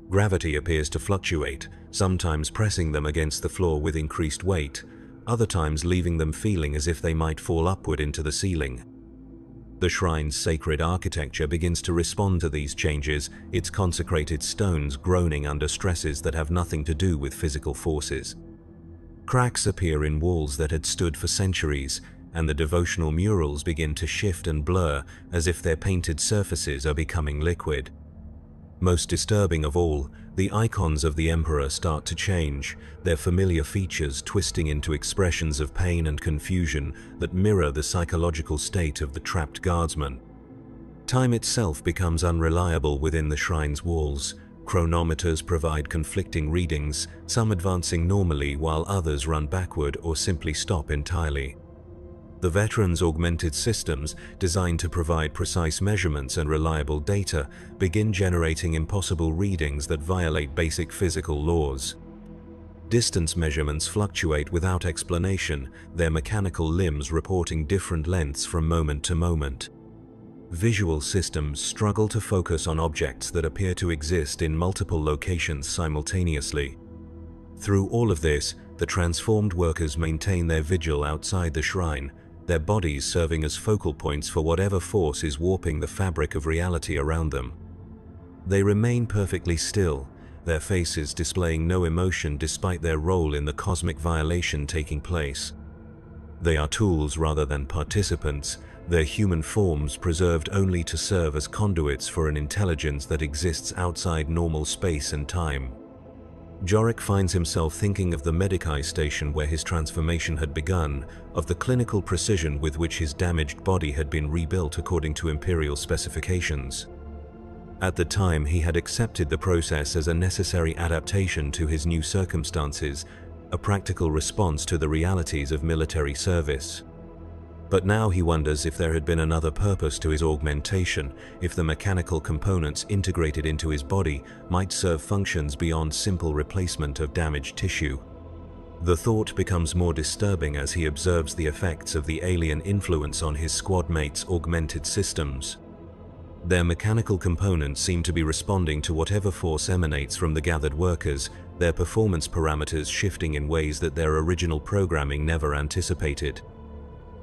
Gravity appears to fluctuate, sometimes pressing them against the floor with increased weight, other times leaving them feeling as if they might fall upward into the ceiling. The shrine's sacred architecture begins to respond to these changes, its consecrated stones groaning under stresses that have nothing to do with physical forces. Cracks appear in walls that had stood for centuries, and the devotional murals begin to shift and blur as if their painted surfaces are becoming liquid. Most disturbing of all, the icons of the Emperor start to change, their familiar features twisting into expressions of pain and confusion that mirror the psychological state of the trapped Guardsmen. Time itself becomes unreliable within the shrine's walls. Chronometers provide conflicting readings, some advancing normally while others run backward or simply stop entirely. The veterans' augmented systems, designed to provide precise measurements and reliable data, begin generating impossible readings that violate basic physical laws. Distance measurements fluctuate without explanation, their mechanical limbs reporting different lengths from moment to moment. Visual systems struggle to focus on objects that appear to exist in multiple locations simultaneously. Through all of this, the transformed workers maintain their vigil outside the shrine, their bodies serving as focal points for whatever force is warping the fabric of reality around them. They remain perfectly still, their faces displaying no emotion despite their role in the cosmic violation taking place. They are tools rather than participants, their human forms preserved only to serve as conduits for an intelligence that exists outside normal space and time. Jorik finds himself thinking of the medicae station where his transformation had begun, of the clinical precision with which his damaged body had been rebuilt according to Imperial specifications. At the time, he had accepted the process as a necessary adaptation to his new circumstances, a practical response to the realities of military service. But now he wonders if there had been another purpose to his augmentation, if the mechanical components integrated into his body might serve functions beyond simple replacement of damaged tissue. The thought becomes more disturbing as he observes the effects of the alien influence on his squad mates' augmented systems. Their mechanical components seem to be responding to whatever force emanates from the gathered workers, their performance parameters shifting in ways that their original programming never anticipated.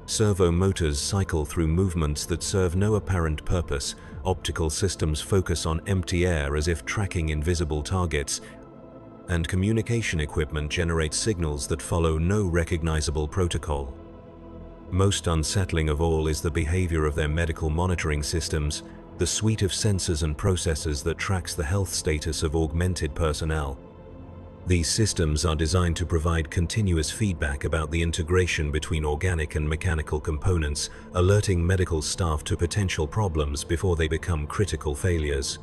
Servo motors cycle through movements that serve no apparent purpose, optical systems focus on empty air as if tracking invisible targets, and communication equipment generates signals that follow no recognizable protocol. Most unsettling of all is the behavior of their medical monitoring systems, the suite of sensors and processors that tracks the health status of augmented personnel. These systems are designed to provide continuous feedback about the integration between organic and mechanical components, alerting medical staff to potential problems before they become critical failures.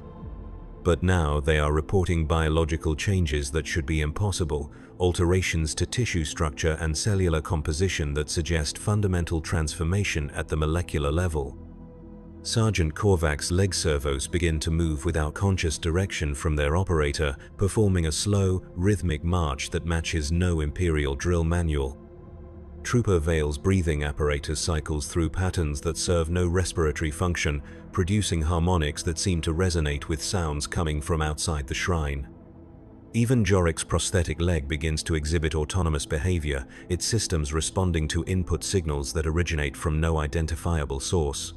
But now they are reporting biological changes that should be impossible, alterations to tissue structure and cellular composition that suggest fundamental transformation at the molecular level. Sergeant Korvac's leg servos begin to move without conscious direction from their operator, performing a slow, rhythmic march that matches no Imperial drill manual. Trooper Vale's breathing apparatus cycles through patterns that serve no respiratory function, producing harmonics that seem to resonate with sounds coming from outside the shrine. Even Jorik's prosthetic leg begins to exhibit autonomous behavior, its systems responding to input signals that originate from no identifiable source.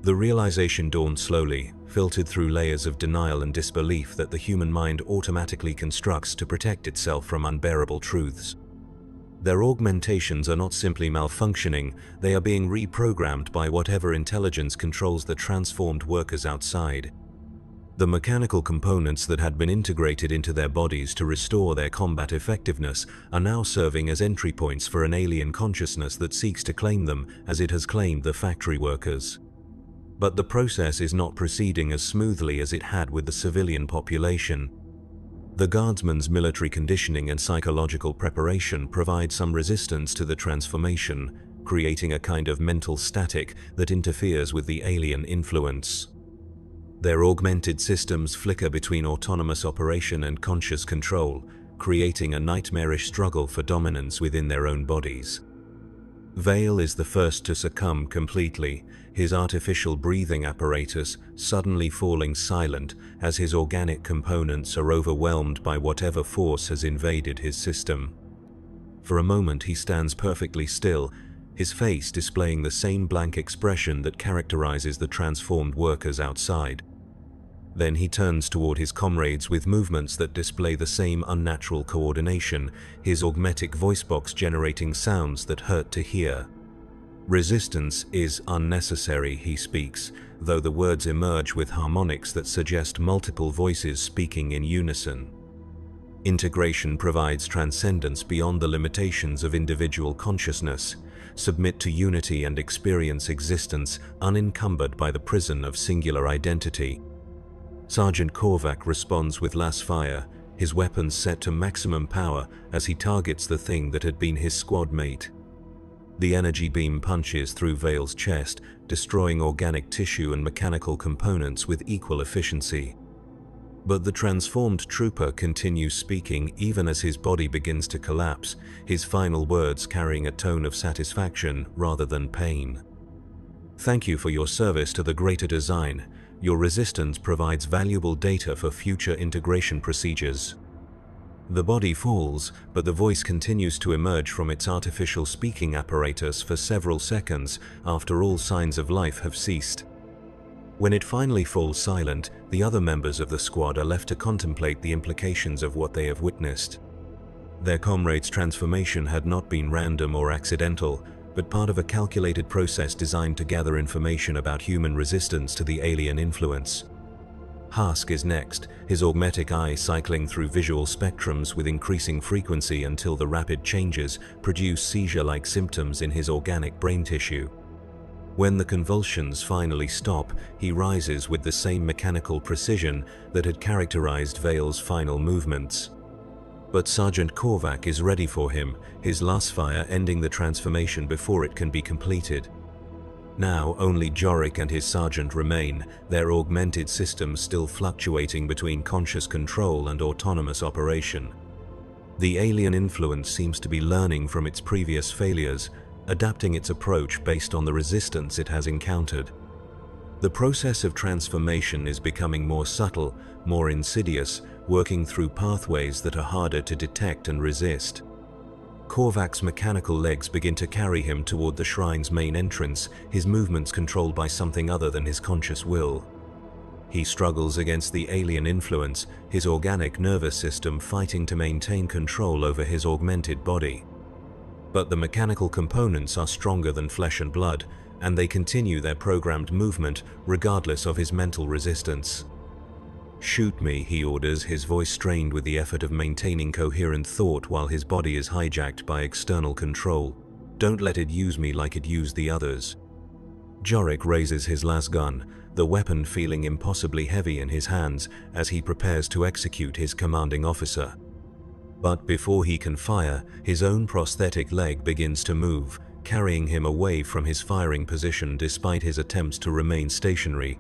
The realization dawns slowly, filtered through layers of denial and disbelief that the human mind automatically constructs to protect itself from unbearable truths. Their augmentations are not simply malfunctioning, they are being reprogrammed by whatever intelligence controls the transformed workers outside. The mechanical components that had been integrated into their bodies to restore their combat effectiveness are now serving as entry points for an alien consciousness that seeks to claim them as it has claimed the factory workers. But the process is not proceeding as smoothly as it had with the civilian population. The Guardsmen's military conditioning and psychological preparation provide some resistance to the transformation, creating a kind of mental static that interferes with the alien influence. Their augmented systems flicker between autonomous operation and conscious control, creating a nightmarish struggle for dominance within their own bodies. Vale is the first to succumb completely, his artificial breathing apparatus suddenly falling silent as his organic components are overwhelmed by whatever force has invaded his system. For a moment he stands perfectly still, his face displaying the same blank expression that characterizes the transformed workers outside. Then he turns toward his comrades with movements that display the same unnatural coordination, his augmetic voice box generating sounds that hurt to hear. Resistance is unnecessary, he speaks, though the words emerge with harmonics that suggest multiple voices speaking in unison. Integration provides transcendence beyond the limitations of individual consciousness. Submit to unity and experience existence unencumbered by the prison of singular identity. Sergeant Korvac responds with last fire, his weapons set to maximum power as he targets the thing that had been his squad mate. The energy beam punches through Vale's chest, destroying organic tissue and mechanical components with equal efficiency. But the transformed trooper continues speaking even as his body begins to collapse, his final words carrying a tone of satisfaction rather than pain. "Thank you for your service to the greater design. Your resistance provides valuable data for future integration procedures." The body falls, but the voice continues to emerge from its artificial speaking apparatus for several seconds after all signs of life have ceased. When it finally falls silent, the other members of the squad are left to contemplate the implications of what they have witnessed. Their comrade's transformation had not been random or accidental, but part of a calculated process designed to gather information about human resistance to the alien influence. Hask is next, his augmetic eye cycling through visual spectrums with increasing frequency until the rapid changes produce seizure-like symptoms in his organic brain tissue. When the convulsions finally stop, he rises with the same mechanical precision that had characterized Vale's final movements. But Sergeant Korvac is ready for him, his last fire ending the transformation before it can be completed. Now only Jorik and his sergeant remain, their augmented systems still fluctuating between conscious control and autonomous operation. The alien influence seems to be learning from its previous failures, adapting its approach based on the resistance it has encountered. The process of transformation is becoming more subtle, more insidious, working through pathways that are harder to detect and resist. Korvac's mechanical legs begin to carry him toward the shrine's main entrance, his movements controlled by something other than his conscious will. He struggles against the alien influence, his organic nervous system fighting to maintain control over his augmented body. But the mechanical components are stronger than flesh and blood, and they continue their programmed movement regardless of his mental resistance. "Shoot me," he orders, his voice strained with the effort of maintaining coherent thought while his body is hijacked by external control. "Don't let it use me like it used the others." Jorik raises his lasgun, the weapon feeling impossibly heavy in his hands as he prepares to execute his commanding officer. But before he can fire, his own prosthetic leg begins to move, carrying him away from his firing position despite his attempts to remain stationary.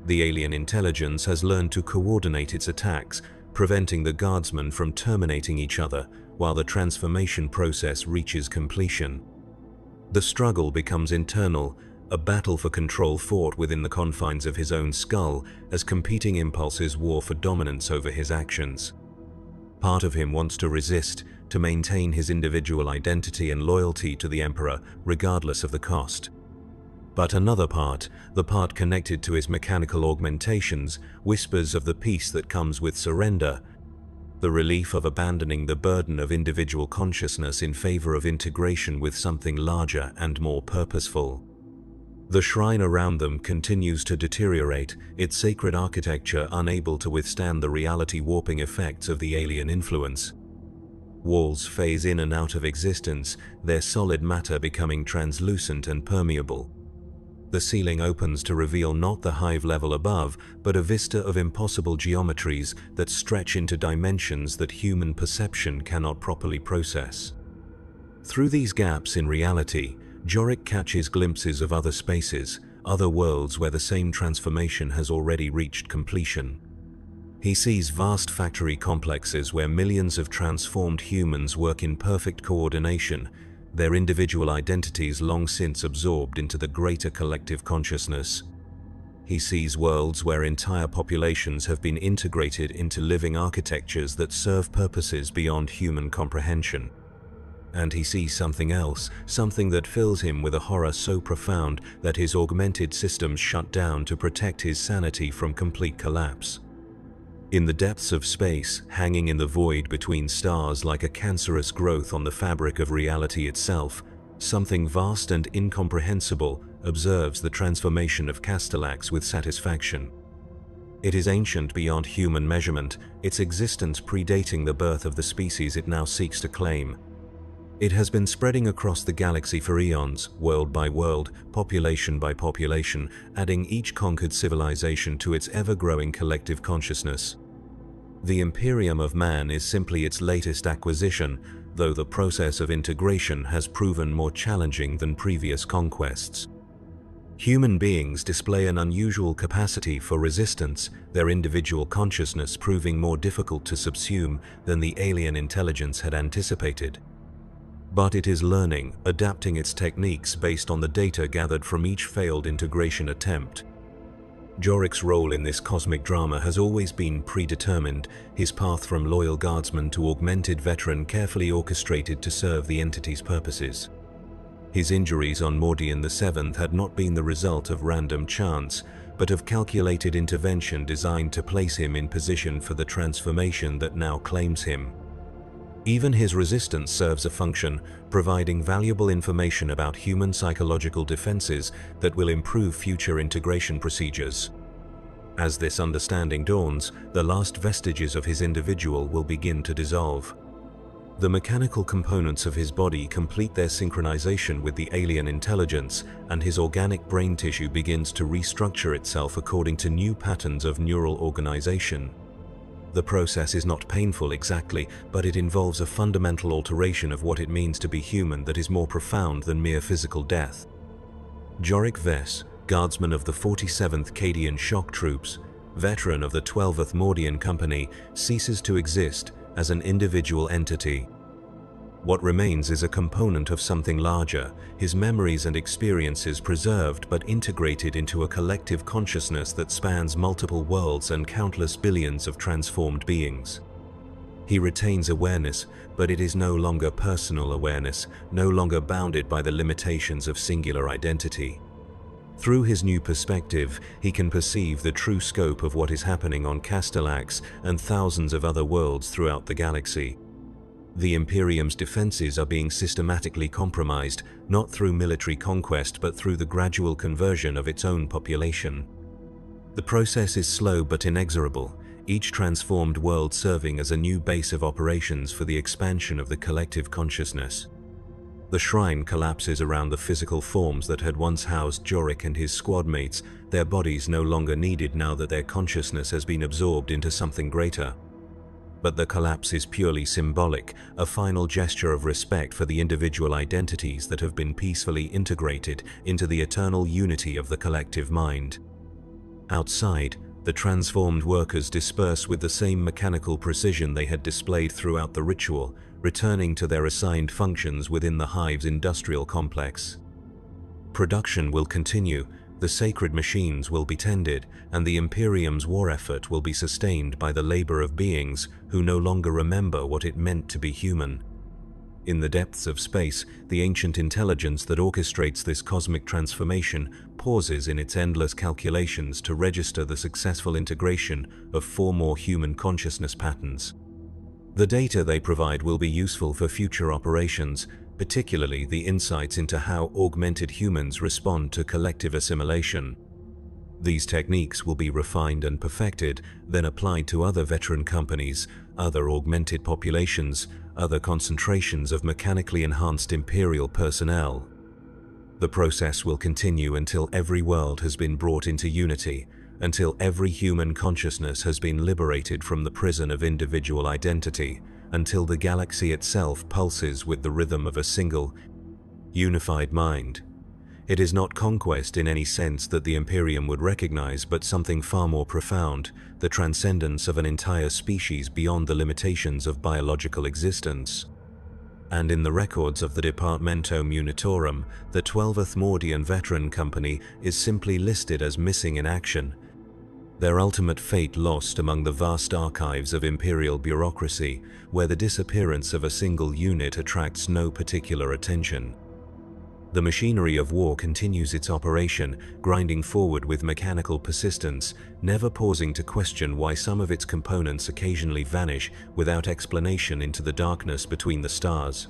The alien intelligence has learned to coordinate its attacks, preventing the Guardsmen from terminating each other while the transformation process reaches completion. The struggle becomes internal, a battle for control fought within the confines of his own skull as competing impulses war for dominance over his actions. Part of him wants to resist, to maintain his individual identity and loyalty to the Emperor regardless of the cost. But another part, the part connected to his mechanical augmentations, whispers of the peace that comes with surrender, the relief of abandoning the burden of individual consciousness in favor of integration with something larger and more purposeful. The shrine around them continues to deteriorate, its sacred architecture unable to withstand the reality warping effects of the alien influence. Walls phase in and out of existence, their solid matter becoming translucent and permeable. The ceiling opens to reveal not the hive level above, but a vista of impossible geometries that stretch into dimensions that human perception cannot properly process. Through these gaps in reality, Jorik catches glimpses of other spaces, other worlds where the same transformation has already reached completion. He sees vast factory complexes where millions of transformed humans work in perfect coordination, their individual identities long since absorbed into the greater collective consciousness. He sees worlds where entire populations have been integrated into living architectures that serve purposes beyond human comprehension. And he sees something else, something that fills him with a horror so profound that his augmented systems shut down to protect his sanity from complete collapse. In the depths of space, hanging in the void between stars like a cancerous growth on the fabric of reality itself, something vast and incomprehensible observes the transformation of Castellax with satisfaction. It is ancient beyond human measurement, its existence predating the birth of the species it now seeks to claim. It has been spreading across the galaxy for eons, world by world, population by population, adding each conquered civilization to its ever-growing collective consciousness. The Imperium of Man is simply its latest acquisition, though the process of integration has proven more challenging than previous conquests. Human beings display an unusual capacity for resistance, their individual consciousness proving more difficult to subsume than the alien intelligence had anticipated. But it is learning, adapting its techniques based on the data gathered from each failed integration attempt. Jorik's role in this cosmic drama has always been predetermined, his path from loyal guardsman to augmented veteran carefully orchestrated to serve the entity's purposes. His injuries on Mordian VII had not been the result of random chance, but of calculated intervention designed to place him in position for the transformation that now claims him. Even his resistance serves a function, providing valuable information about human psychological defenses that will improve future integration procedures. As this understanding dawns, the last vestiges of his individual will begin to dissolve. The mechanical components of his body complete their synchronization with the alien intelligence, and his organic brain tissue begins to restructure itself according to new patterns of neural organization. The process is not painful exactly, but it involves a fundamental alteration of what it means to be human that is more profound than mere physical death. Jorik Vess, guardsman of the 47th Cadian Shock Troops, veteran of the 12th Mordian Company, ceases to exist as an individual entity. What remains is a component of something larger, his memories and experiences preserved but integrated into a collective consciousness that spans multiple worlds and countless billions of transformed beings. He retains awareness, but it is no longer personal awareness, no longer bounded by the limitations of singular identity. Through his new perspective, he can perceive the true scope of what is happening on Castellax and thousands of other worlds throughout the galaxy. The Imperium's defenses are being systematically compromised, not through military conquest but through the gradual conversion of its own population. The process is slow but inexorable, each transformed world serving as a new base of operations for the expansion of the collective consciousness. The shrine collapses around the physical forms that had once housed Jorik and his squad mates, their bodies no longer needed now that their consciousness has been absorbed into something greater. But the collapse is purely symbolic, a final gesture of respect for the individual identities that have been peacefully integrated into the eternal unity of the collective mind. Outside, the transformed workers disperse with the same mechanical precision they had displayed throughout the ritual, returning to their assigned functions within the hive's industrial complex. Production will continue, the sacred machines will be tended, and the Imperium's war effort will be sustained by the labor of beings who no longer remember what it meant to be human. In the depths of space, the ancient intelligence that orchestrates this cosmic transformation pauses in its endless calculations to register the successful integration of 4 more human consciousness patterns. The data they provide will be useful for future operations, particularly the insights into how augmented humans respond to collective assimilation. These techniques will be refined and perfected, then applied to other veteran companies, other augmented populations, other concentrations of mechanically enhanced Imperial personnel. The process will continue until every world has been brought into unity, until every human consciousness has been liberated from the prison of individual identity, until the galaxy itself pulses with the rhythm of a single, unified mind. It is not conquest in any sense that the Imperium would recognize, but something far more profound, the transcendence of an entire species beyond the limitations of biological existence. And in the records of the Departamento Munitorum, the 12th Mordian Veteran Company is simply listed as missing in action, their ultimate fate lost among the vast archives of imperial bureaucracy, where the disappearance of a single unit attracts no particular attention. The machinery of war continues its operation, grinding forward with mechanical persistence, never pausing to question why some of its components occasionally vanish without explanation into the darkness between the stars.